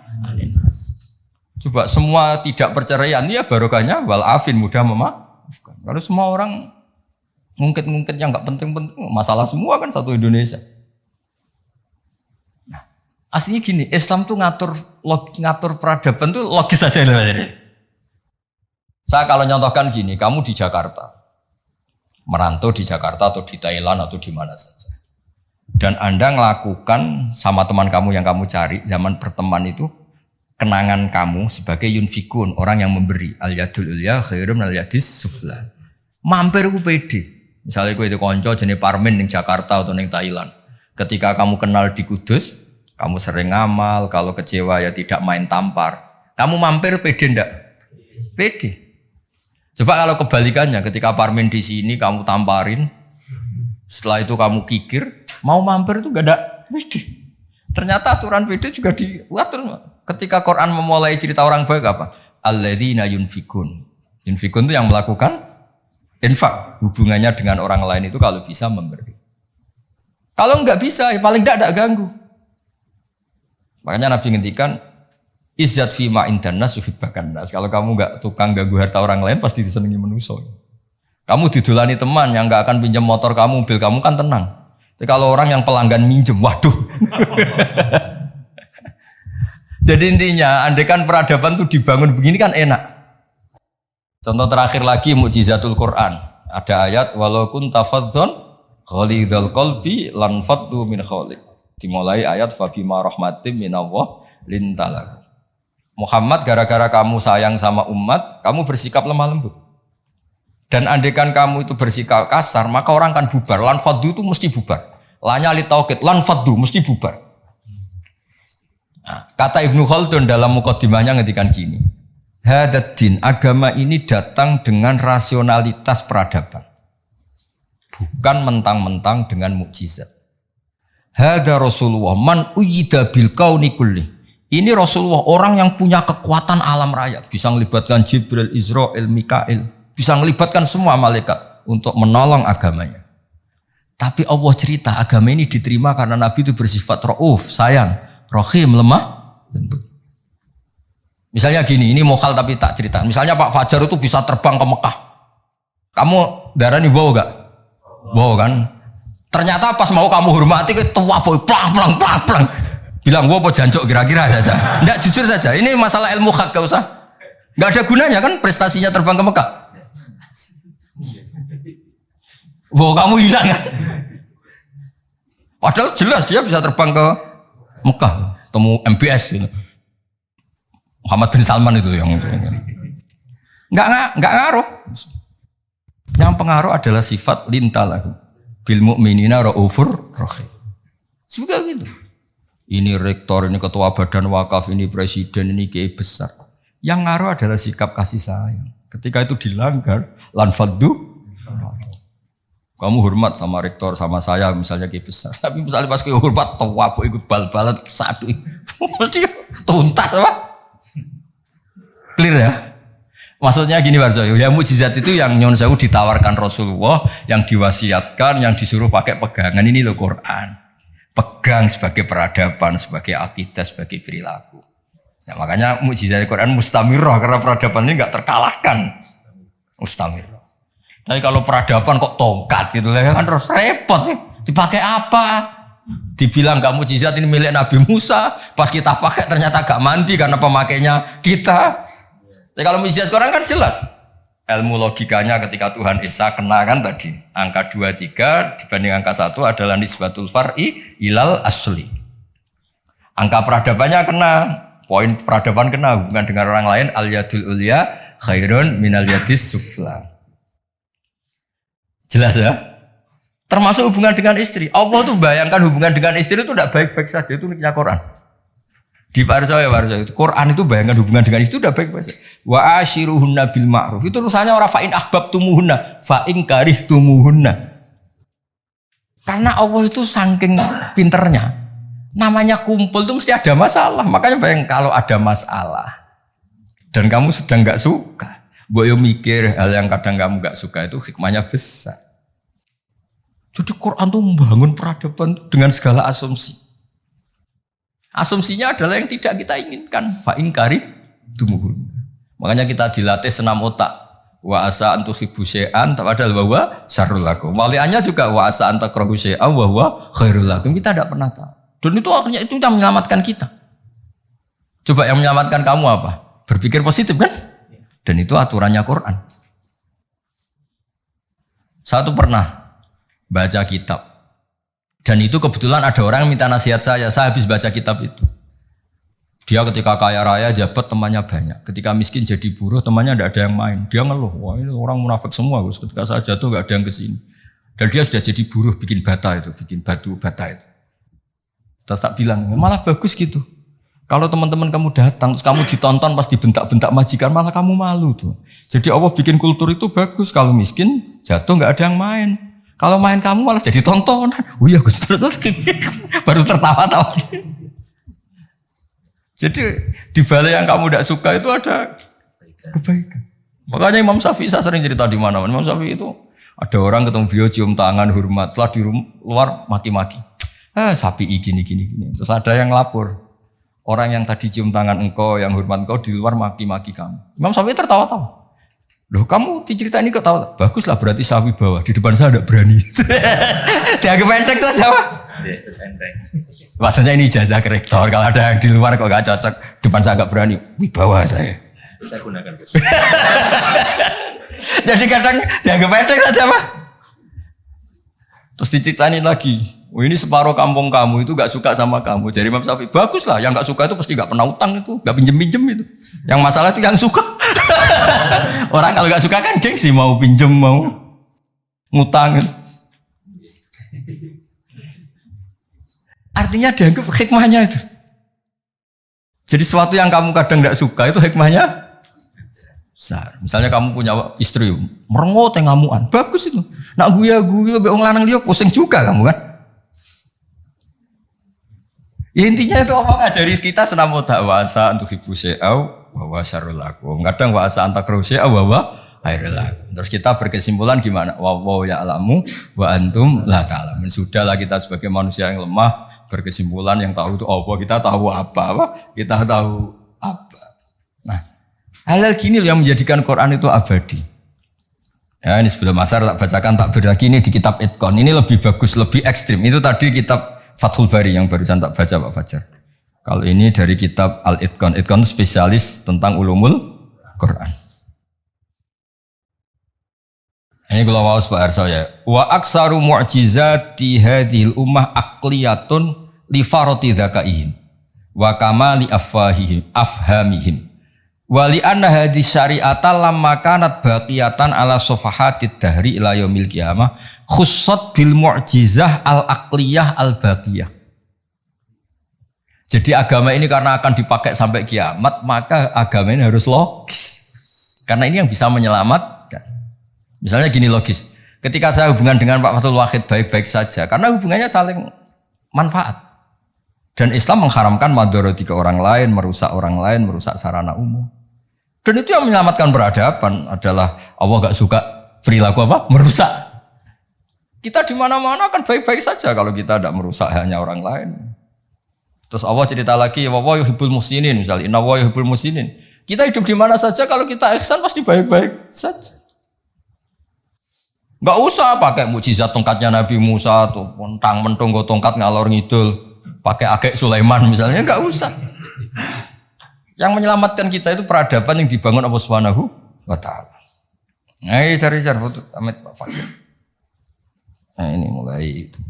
Coba semua tidak perceraian ya barokahnya wal afin mudah memaafkan. Kalau semua orang ngungkit-ngungkit yang nggak penting-penting masalah semua kan satu Indonesia. Nah, aslinya gini, Islam tuh ngatur peradaban tuh logis aja ini. Saya kalau nyontohkan gini, kamu di Jakarta, merantau di Jakarta atau di Thailand atau di mana saja, dan Anda melakukan sama teman kamu yang kamu cari zaman berteman itu. Kenangan kamu sebagai yunfikun, orang yang memberi al-yadul ulya khairum al-yadis sufla. Mampir ku pede. Misalnya ku itu konco jenis Parmin di Jakarta atau di Thailand. Ketika kamu kenal di Kudus, kamu sering ngamal, kalau kecewa ya tidak main tampar. Kamu mampir pede ndak? Pede. Coba kalau kebalikannya, ketika Parmin di sini kamu tamparin, setelah itu kamu kikir, mau mampir itu gak ada pede. Ternyata aturan pede juga diatur. Ketika Quran memulai cerita orang baik apa? Alladzina yunfikun. Yunfikun itu yang melakukan infak. Hubungannya dengan orang lain itu kalau bisa memberi. Kalau enggak bisa, ya paling tidak ganggu. Makanya Nabi ngendikan izzat fima indanas uhibbakan nas. Kalau kamu enggak tukang ganggu harta orang lain pasti disenangi manusia. Kamu didulani teman yang enggak akan pinjam motor kamu, mobil kamu kan tenang. Tapi kalau orang yang pelanggan minjem, waduh. Jadi intinya, andaikan peradaban itu dibangun begini kan enak. Contoh terakhir lagi mukjizatul Quran. Ada ayat walau kunta fadhdhan ghalidhal qalbi lan faddu min khawlik. Dimulai ayat fabima rahmatim minallah lintalak. Muhammad gara-gara kamu sayang sama umat, kamu bersikap lemah lembut. Dan andaikan kamu itu bersikap kasar, maka orang akan bubar. Lan faddu itu mesti bubar. Lanya li taukid, lan faddu mesti bubar. Nah, kata Ibnu Khaldun dalam mukaddimahnya ngedikan gini, hadaddin, agama ini datang dengan rasionalitas peradaban, bukan mentang-mentang dengan mukjizat. Hada Rasulullah man uyida bil kauni kulli. Ini Rasulullah orang yang punya kekuatan alam raya, bisa melibatkan Jibril, Israel, Mikail, bisa melibatkan semua malaikat untuk menolong agamanya. Tapi Allah cerita agama ini diterima karena Nabi itu bersifat rauf, sayang. Rohim lemah lembut. Misalnya gini, ini mokal tapi tak cerita. Misalnya Pak Fajar itu bisa terbang ke Mekah. Kamu darani wow gak? Wow kan? Ternyata pas mau kamu hormati ke tua boy plang. Bilang wow apa jancok kira-kira saja. Enggak, jujur saja. Ini masalah ilmu hak gak usah. Enggak ada gunanya kan prestasinya terbang ke Mekah. Wow kamu hilang kan? Padahal jelas dia bisa terbang ke Mekah, temu MBS gitu. Muhammad bin Salman itu yang nggak ngaruh. Yang pengaruh adalah sifat lintalah bil mu'minina raufur rahim. Juga gitu. Ini rektor, ini ketua badan wakaf, ini presiden, ini kiai besar. Yang ngaruh adalah sikap kasih sayang. Ketika itu dilanggar, lan faddu. Kamu hormat sama rektor, sama saya misalnya kiai besar. Tapi misalnya pas kiai hormat, tua aku ikut bal-balan satu, mesti tuntas apa? Clear ya? Maksudnya gini Warso, ya mukjizat itu yang Nyon Sewu ditawarkan Rasulullah, yang diwasiatkan, yang disuruh pakai pegangan ini loh Quran. Pegang sebagai peradaban, sebagai akidah, sebagai perilaku. Ya, makanya mukjizat Quran mustamirah karena peradaban ini nggak terkalahkan. Mustamirah. Tapi kalau peradaban kok tongkat gitu kan terus repot sih. Dipakai apa? Dibilang gak mukjizat ini milik Nabi Musa, pas kita pakai ternyata gak mandi karena pemakainya kita. Tapi kalau mukjizat Quran kan jelas. Ilmu logikanya ketika Tuhan Esa kena kan tadi. Angka 23 dibanding angka 1 adalah nisbatul far'i ilal asli. Angka peradabannya kena, poin peradaban kena hubungan dengan orang lain al yadul ulya khairun minal yadis sufla. Jelas ya? Termasuk hubungan dengan istri. Allah tuh bayangkan hubungan dengan istri itu tidak baik-baik saja. Itu niknya Quran. Di Warsa itu Quran itu bayangkan hubungan dengan istri itu udah baik-baik saja. Wa ashiruhunna bil ma'ruf. Itu urusannya orang fa'in ahbabtumuhunna, fa'in karihtumuhunna. Karena Allah itu saking pinternya. Namanya kumpul itu mesti ada masalah. Makanya bayang kalau ada masalah dan kamu sedang nggak suka, boyo mikir hal yang kadang kamu nggak suka itu hikmahnya besar. Jadi Quran tuh membangun peradaban dengan segala asumsi. Asumsinya adalah yang tidak kita inginkan. Fa'ingkari tumuhun. Makanya kita dilatih senam otak. Wa asa antuhibbu syai'an padahal bahwa syarrul lakum. Waliannya juga wa asa antakrahu syai'an wa huwa khairul lakum. Kita tidak pernah tahu. Dan itu akhirnya itu yang menyelamatkan kita. Coba yang menyelamatkan kamu apa? Berpikir positif kan? Dan itu aturannya Quran. Saya tuh pernah baca kitab. Dan itu kebetulan ada orang minta nasihat saya habis baca kitab itu. Dia ketika kaya raya jabat temannya banyak. Ketika miskin jadi buruh temannya tidak ada yang main. Dia ngeluh, wah ini orang munafik semua. Ketika saya jatuh gak ada yang kesini. Dan dia sudah jadi buruh bikin bata itu, bikin batu bata itu. Terus tak bilang, malah bagus gitu. Kalau teman-teman kamu datang, terus kamu ditonton pas dibentak-bentak majikan, malah kamu malu tuh. Jadi Allah bikin kultur itu bagus. Kalau miskin, jatuh nggak ada yang main. Kalau main kamu malah jadi tontonan. Oh iya Gus, baru tertawa-tawa. Jadi di balik yang kamu tidak suka itu ada kebaikan. Makanya Imam Syafi'i saya sering cerita di mana. Imam Syafi'i itu ada orang ketemu beliau cium tangan hormat, setelah di luar maki-maki. Sapi gini. Terus ada yang lapor. Orang yang tadi cium tangan engkau, yang hormat engkau di luar maki-maki kamu. Imam Syafi'i tertawa-tawa. Loh kamu diceritain ini ketawa. Baguslah berarti sapi bawah. Di depan saya ada berani. Dianggap pendek saja Pak. Maksudnya ini ijazah ke rektor. Kalau ada yang di luar kok gak cocok. Depan saya gak berani. Wibawa saya. Itu saya gunakan Gus. Jadi kadang dianggap pendek saja Pak. Terus diceritain lagi. Oh ini separuh kampung kamu itu gak suka sama kamu. Jadi Imam Syafi'i, baguslah. Yang gak suka itu pasti gak pernah utang itu. Gak pinjem-pinjem itu. Yang masalah itu yang suka. Orang kalau gak suka kan gengsi mau pinjem, mau ngutang gitu. Artinya dianggap hikmahnya itu. Jadi sesuatu yang kamu kadang gak suka itu hikmahnya besar. Misalnya kamu punya istri merengut yang ngamuan. Bagus itu. Nak guya-guya be wong lanang liya pusing juga kamu kan. Ya intinya itu apa ngajari kita senam wasa untuk ibu syai'au wa syarrul lakum. Kadang wasa antakrahu syai'au wa khairul lakum. Terus kita berkesimpulan gimana? Wa ya'lamu wa antum la ta'lamun. Sudahlah kita sebagai manusia yang lemah berkesimpulan yang tahu itu apa. Kita tahu apa? Kita tahu apa. Nah, hal-hal gini yang menjadikan Quran itu abadi. Ya ini sebelum asar tak bacakan takbir lagi ini di kitab Itqan. Ini lebih bagus, lebih ekstrim. Itu tadi kitab Fathul Bari yang barusan tak baca Pak Fajar. Kalau ini dari kitab Al-Itqan. Itqan spesialis tentang ulumul Quran. Ini kalau mau Pak Arso ya. Wa aksaru mu'jizati hadhil ummah aqliyatun li farati dzakaihim wa kamali afhamihim. Wa li anna hadhihi syari'ata lamma kanat baqiyatan ala safahatid dahri ila yaumil qiyamah khussat bil mu'jizah al-aqliyah al-baqiyah. Jadi agama ini karena akan dipakai sampai kiamat, maka agama ini harus logis. Karena ini yang bisa menyelamatkan. Misalnya gini logis. Ketika saya hubungan dengan Pak Fathul Wahid baik-baik saja, karena hubungannya saling manfaat. Dan Islam mengharamkan madharati ke orang lain, merusak orang lain, merusak sarana umum. Dan itu yang menyelamatkan peradaban adalah Allah gak suka perilaku apa? Merusak. Kita di mana-mana kan baik-baik saja kalau kita tidak merusak hanya orang lain. Terus Allah cerita lagi, wa yuhibbul muhsinin misalnya, inna wa yuhibbul muhsinin. Kita hidup di mana saja kalau kita ihsan pasti baik-baik saja. Gak usah pakai mukjizat tongkatnya Nabi Musa tuh, mentang-mentang tongkat ngalor ngidul, pakai akek Sulaiman misalnya, gak usah. Yang menyelamatkan kita itu peradaban yang dibangun Allah Subhanahu wa taala. Nah, cari-cari foto Amit Pak Fajar. Nah, ini mulai itu.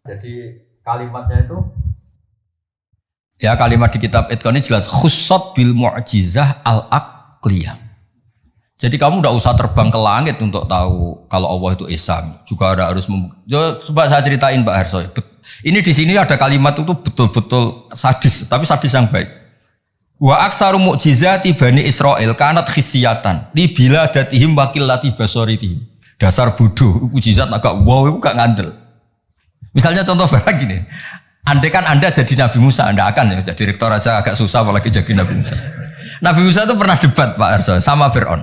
Jadi kalimatnya itu ya kalimat di kitab Itqan ini jelas khussat bil mu'jizah al-aqliyah. Jadi kamu tidak usah terbang ke langit untuk tahu kalau Allah itu esa. Juga ada harus coba saya ceritain Pak Harsoy. Ini di sini ada kalimat itu betul-betul sadis, tapi sadis yang baik. Wa aksaru mu'jizati bani Israel kanat khisyatan li biladatihim wa qillati basaritihim. Dasar bodoh, mukjizat agak wow, itu gak ngandel. Misalnya contoh barang gini. Andai kan Anda jadi Nabi Musa, Anda akan ya jadi rektor aja agak susah apalagi jadi Nabi Musa. Nabi Musa itu pernah debat Pak Harsoy sama Fir'aun.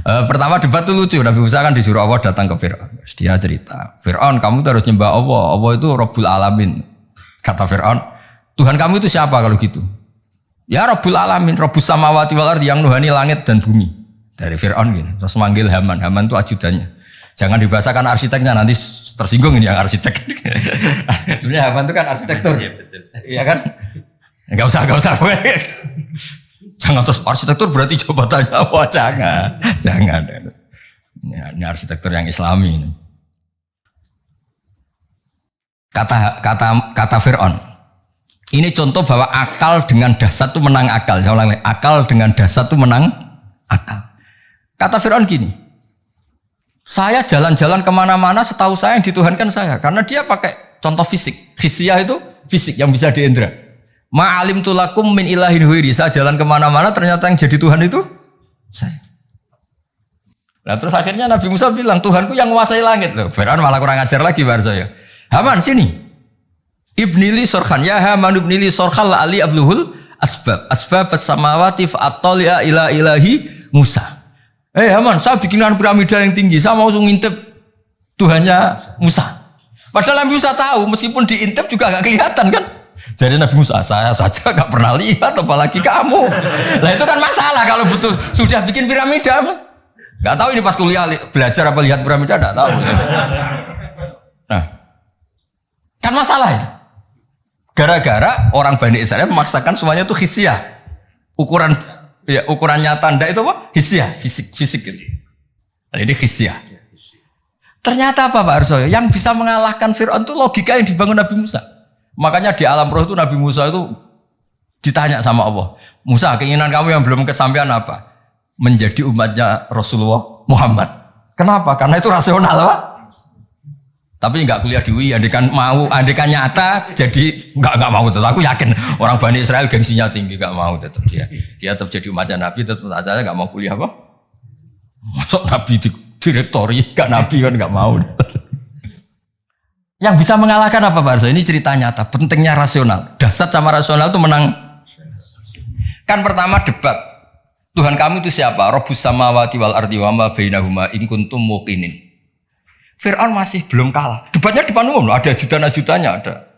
Pertama debat itu lucu, Nabi Musa kan disuruh Allah datang ke Fir'aun. Dia cerita, Fir'aun kamu tuh harus nyembah Allah, Allah itu Rabbul Alamin. Kata Fir'aun, Tuhan kamu itu siapa kalau gitu? Ya Rabbul Alamin, Rabbus Samawati wal Ardi, yang nuhani langit dan bumi. Dari Fir'aun gini, terus manggil Haman, Haman itu ajudannya. Jangan dibahasakan arsiteknya, nanti tersinggung ini yang arsitek. Sebenarnya Haman itu kan arsitektur. Iya kan? Enggak usah. Jangan terus arsitektur berarti jabatannya apa? Jangan. Ini arsitektur yang Islami. Kata Fir'aun. Ini contoh bahwa akal dengan dasar itu menang akal. Saya ulang lagi, akal dengan dasar itu menang akal. Kata Fir'aun gini, saya jalan-jalan kemana-mana setahu saya yang dituhankan saya. Karena dia pakai contoh fisik. Khisyah itu fisik yang bisa diindra. Ma'alim tulakum min ilahin huiri. Saya jalan kemana-mana ternyata yang jadi Tuhan itu saya. Nah terus akhirnya Nabi Musa bilang Tuhanku yang menguasai langit. Loh, Fir'aun malah kurang ajar lagi bar saya. Haman sini. Ibnili sorkhan ya Haman ibnili sorkhal ali abluhul asbab as-samawati fa'attali'a ila ilahi Musa. Haman, saya bikinkan piramida yang tinggi. Saya mau ngintip Tuhannya Musa. Padahal Nabi Musa tahu meskipun diintip juga gak kelihatan kan. Jadi Nabi Musa, saya saja gak pernah lihat, apalagi kamu. Nah itu kan masalah kalau betul sudah bikin piramida. Gak tahu ini pas kuliah belajar apa lihat piramida, gak tahu. Nah, kan masalah ya. Gara-gara orang Bani Israel memaksakan semuanya itu khisyah. Ukuran nyata anda itu apa? Khisyah, fisik gitu. Nah, ini khisyah. Ternyata apa Pak Arsoyo? Yang bisa mengalahkan Fir'aun itu logika yang dibangun Nabi Musa. Makanya di alam roh itu Nabi Musa itu ditanya sama Allah, Musa keinginan kamu yang belum kesampaian apa? Menjadi umatnya Rasulullah Muhammad. Kenapa? Karena itu rasional Pak. Tapi nggak kuliah di UI, andekan nyata jadi nggak mau tetap. Aku yakin orang Bani Israel gengsinya tinggi, nggak mau tetap dia tetap jadi umatnya Nabi, tetap aja nggak mau kuliah apa? Masuk Nabi di direktori, nggak Nabi kan nggak mau. Yang bisa mengalahkan apa Pak Arso? Ini cerita nyata, pentingnya rasional. Dasar sama rasional itu menang. Kan pertama debat. Tuhan kamu itu siapa? Rabbus samawati wal ardi wa ma bainahuma in kuntum muqinin. Fir'aun masih belum kalah. Debatnya depan umum loh, ada ajudan-ajudannya ada.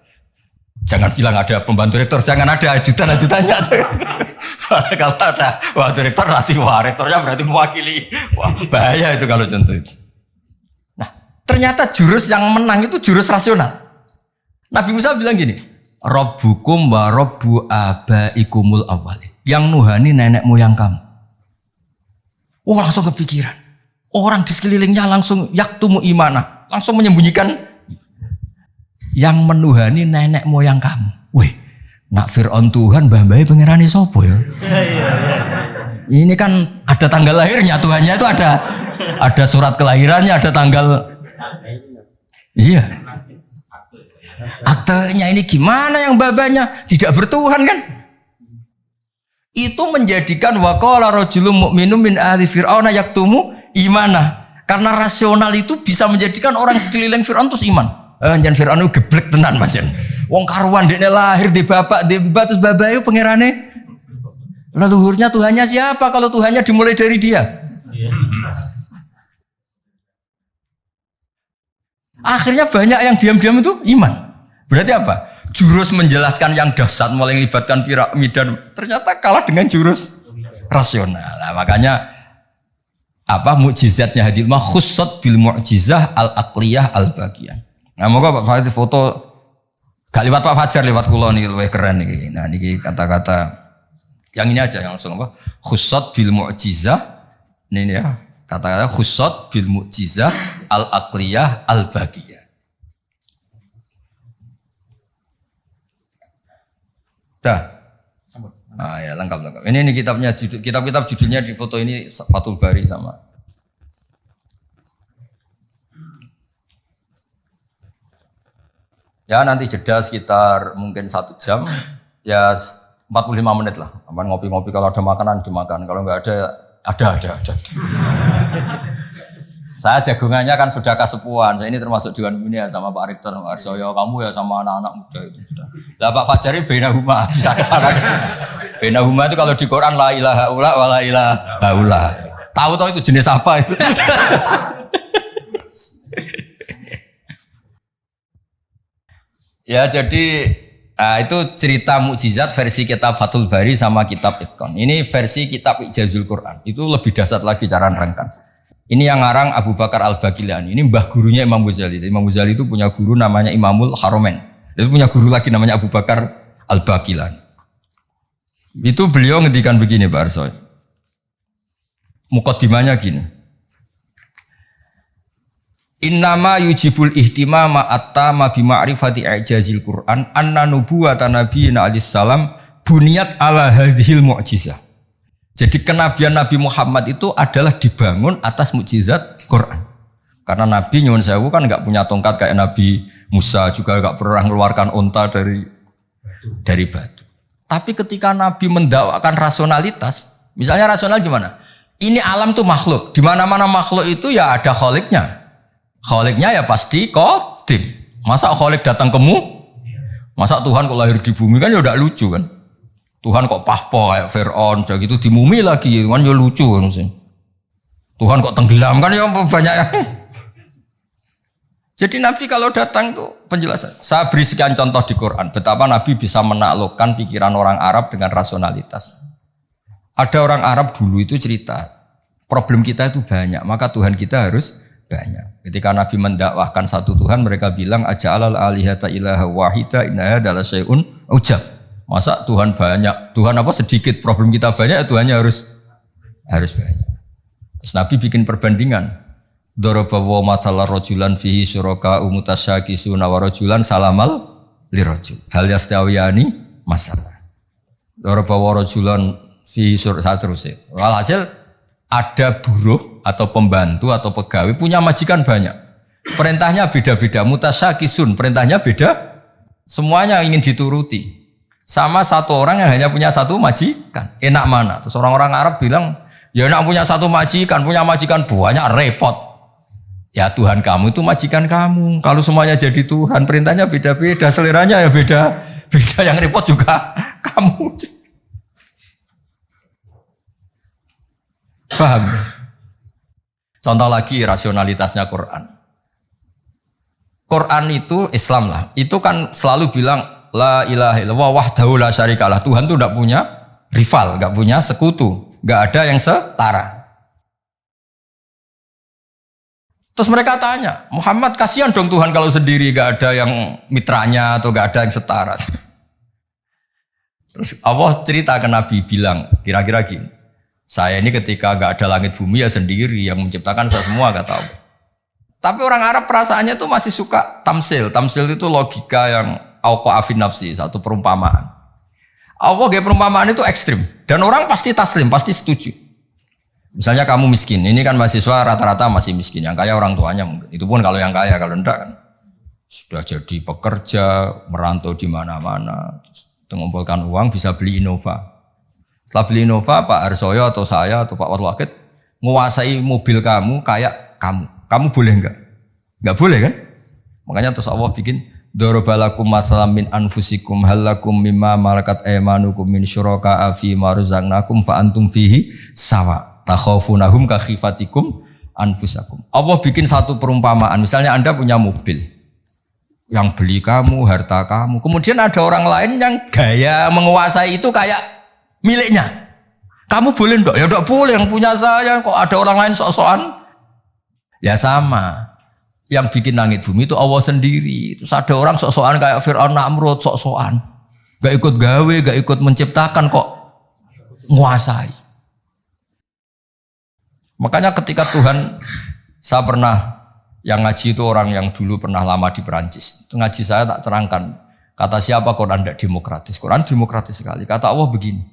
Jangan bilang ada pembantu rektor, jangan ada ajudan-ajudannya. Kalau ada waktu rektor nanti rektornya berarti mewakili. Wah, bahaya itu kalau contoh itu. Ternyata jurus yang menang itu jurus rasional. Nabi Musa bilang gini, Rabbukum wa rabbu abaikumul awwalin. Yang nuhani nenek moyang kamu. Wah langsung kepikiran. Orang di sekelilingnya langsung yaktumu imana. Langsung menyembunyikan. Yang menuhani nenek moyang kamu. Wih, nak Fir'aun Tuhan, mbah-mbahnya pengerani sopo ya. Ini kan ada tanggal lahirnya, Tuhannya itu ada surat kelahirannya, ada tanggal. Iya. Aktenya ini gimana yang babanya tidak bertuhan kan? Itu menjadikan waqala rajulun mu'minun min ahli fir'auna yaktumu imana. Karena rasional itu bisa menjadikan orang sekeliling Fir'aun terus iman. Jangan Fir'aun itu geblek tenan pancen. Wong karuan dekne lahir di bapak di mbak terus babayu pangerane. Leluhurnya Tuhannya siapa kalau Tuhannya dimulai dari dia? Akhirnya banyak yang diam-diam itu iman. Berarti apa? Jurus menjelaskan yang dahsyat mulai melibatkan piramida ternyata kalah dengan jurus rasional. Nah, makanya apa mukjizatnya hadil mah khussat bil mu'jizah al aqliyah al bagiyah. Nah, moga Pak Fajar foto gak lewat Pak Fajar, lewat kula niki luwih keren niki. Nah, niki kata-kata yang ini aja yang langsung apa? Khussat bil mu'jizah. Ini ya. Kata-kata khussat bil mu'jizah al aqliyah al bagiyah. Dah. Ah ya lengkap. Ini kitabnya kitab-kitab judulnya di foto ini Fathul Bari sama. Ya nanti jeda sekitar mungkin 1 jam, ya 45 menit lah. Aman ngopi-ngopi, kalau ada makanan dimakan, kalau nggak ada. Saya jagungannya kan sudah kesepuan, saya ini termasuk Dewan Pembina sama Pak Rektor, Pak Arsoyo, kamu ya sama anak-anak muda itu sudah. Lah Pak Fajari Bainahuma bisa kesana. Bainahuma itu kalau di Quran la ilaha illa wa la ilaha illa. Tahu-tahu itu jenis apa itu? Ya jadi itu cerita mukjizat versi kitab Fathul Bari sama kitab Itqan. Ini versi kitab Ijazul Quran. Itu lebih dahsyat lagi cara nerangkan. Ini yang ngarang Abu Bakar Al-Baqilani. Ini mbah gurunya Imam Ghazali. Imam Ghazali itu punya guru namanya Imamul Haromen. Itu punya guru lagi namanya Abu Bakar Al-Baqilani. Itu beliau ngendikan begini Pak Arsoy. Muqaddimahnya gini. Innama yujibul ihtimama attama bi ma'rifati i'jazil Qur'an anna nubuwatan nabiyina alaihi salam buniyat ala hadhil mu'jizah. Jadi kenabian Nabi Muhammad itu adalah dibangun atas mukjizat Quran. Karena Nabi nyuwun sewu kan enggak punya tongkat kayak Nabi Musa, juga enggak pernah mengeluarkan unta dari batu. Tapi ketika Nabi mendakwakan rasionalitas, misalnya rasional gimana? Ini alam tuh makhluk, di mana-mana makhluk itu ya ada kholiknya. Kholiknya ya pasti qadim. Masa kholik datang kemu? Masa Tuhan kok lahir di bumi kan ya udah lucu kan? Tuhan kok pahpo kayak Fir'aun, udah gitu dimumi lagi kan ya lucu kan sih. Tuhan kok tenggelam kan ya banyak yang. Jadi Nabi kalau datang tuh penjelasan. Saya beri sekian contoh di Quran betapa Nabi bisa menaklukkan pikiran orang Arab dengan rasionalitas. Ada orang Arab dulu itu cerita, problem kita itu banyak, maka Tuhan kita harus banyak. Ketika Nabi mendakwahkan satu Tuhan, mereka bilang aja'alal alihata ilaha wahida inna adalah syai'un ujab. Masa Tuhan banyak, Tuhan apa sedikit, problem kita banyak, Tuhannya harus banyak. Terus Nabi bikin perbandingan. Daraba wa matala rajulan fihi syuraka umutasyakisuna wa rajulan salamal lirajul. Hal yastawiyani masalah. Daraba wa rajulan fihi syuraka terus. Walhasil ada buruh atau pembantu atau pegawai punya majikan banyak. Perintahnya beda-beda, mutasyakisun, perintahnya beda. Semuanya ingin dituruti. Sama satu orang yang hanya punya satu majikan. Enak mana? Terus orang-orang Arab bilang, ya enak punya satu majikan, punya majikan banyak repot. Ya Tuhan kamu itu majikan kamu. Kalau semuanya jadi Tuhan, perintahnya beda-beda, seleranya ya beda. Beda yang repot juga kamu. Paham? Contoh lagi rasionalitasnya Quran. Quran itu Islam lah. Itu kan selalu bilang la ilaha illallah wahdahu la syarikalah. Tuhan itu enggak punya rival, enggak punya sekutu, enggak ada yang setara. Terus mereka tanya, Muhammad kasihan dong Tuhan kalau sendiri enggak ada yang mitranya atau enggak ada yang setara. Terus Allah cerita ke Nabi bilang kira-kira gini. Saya ini ketika enggak ada langit bumi ya sendiri yang menciptakan saya semua kata Allah. Tapi orang Arab perasaannya tuh masih suka tamsil. Tamsil itu logika yang auqa'afin nafsi, satu perumpamaan. Allah kayak perumpamaan itu ekstrim dan orang pasti taslim, pasti setuju. Misalnya kamu miskin, ini kan mahasiswa rata-rata masih miskin, yang kaya orang tuanya mungkin. Itu pun kalau yang kaya, kalau enggak kan sudah jadi pekerja, merantau di mana-mana, mengumpulkan uang bisa beli Innova. Setelah beli Innova, Pak Arsoyo atau saya atau Pak Warwakid menguasai mobil kamu kayak kamu boleh enggak? Enggak boleh kan? Makanya terus Allah bikin darabalakum masalam min anfusikum halakum mimma malakat aymanukum min syuraka'a fi ma razaqnakum fa antum fihi sawa takhafunahum ka khifatikum anfusakum. Allah bikin satu perumpamaan. Misalnya Anda punya mobil yang beli kamu, harta kamu. Kemudian ada orang lain yang gaya menguasai itu kayak miliknya. Kamu boleh enggak? Ya enggak boleh, yang punya saya. Kok ada orang lain sok-sokan? Ya sama. Yang bikin langit bumi itu Allah sendiri. Terus ada orang sok-sokan kayak Fir'aun Namrud, sok-sokan. Gak ikut gawe, gak ikut menciptakan kok nguasai. Makanya ketika Tuhan, saya pernah yang ngaji itu orang yang dulu pernah lama di Perancis. Itu ngaji saya tak terangkan. Kata siapa Quran tidak demokratis? Quran demokratis sekali. Kata Allah begini.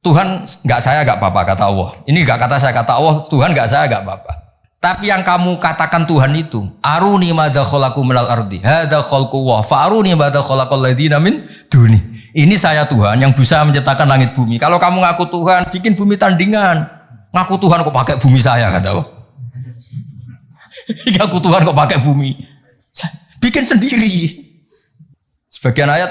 Tuhan nggak saya nggak apa-apa kata Allah. Ini nggak kata saya kata Allah. Tuhan nggak saya nggak apa-apa. Tapi yang kamu katakan Tuhan itu, aruni madza khalaqu minal ardi, hadza khalqullah, fa aruni madza khalaqal ladzina min duni. Ini saya Tuhan yang bisa menciptakan langit bumi. Kalau kamu ngaku Tuhan, bikin bumi tandingan. Ngaku Tuhan kok pakai bumi saya kata Allah. Ngaku Tuhan kok pakai bumi. Bikin sendiri. Sebagian ayat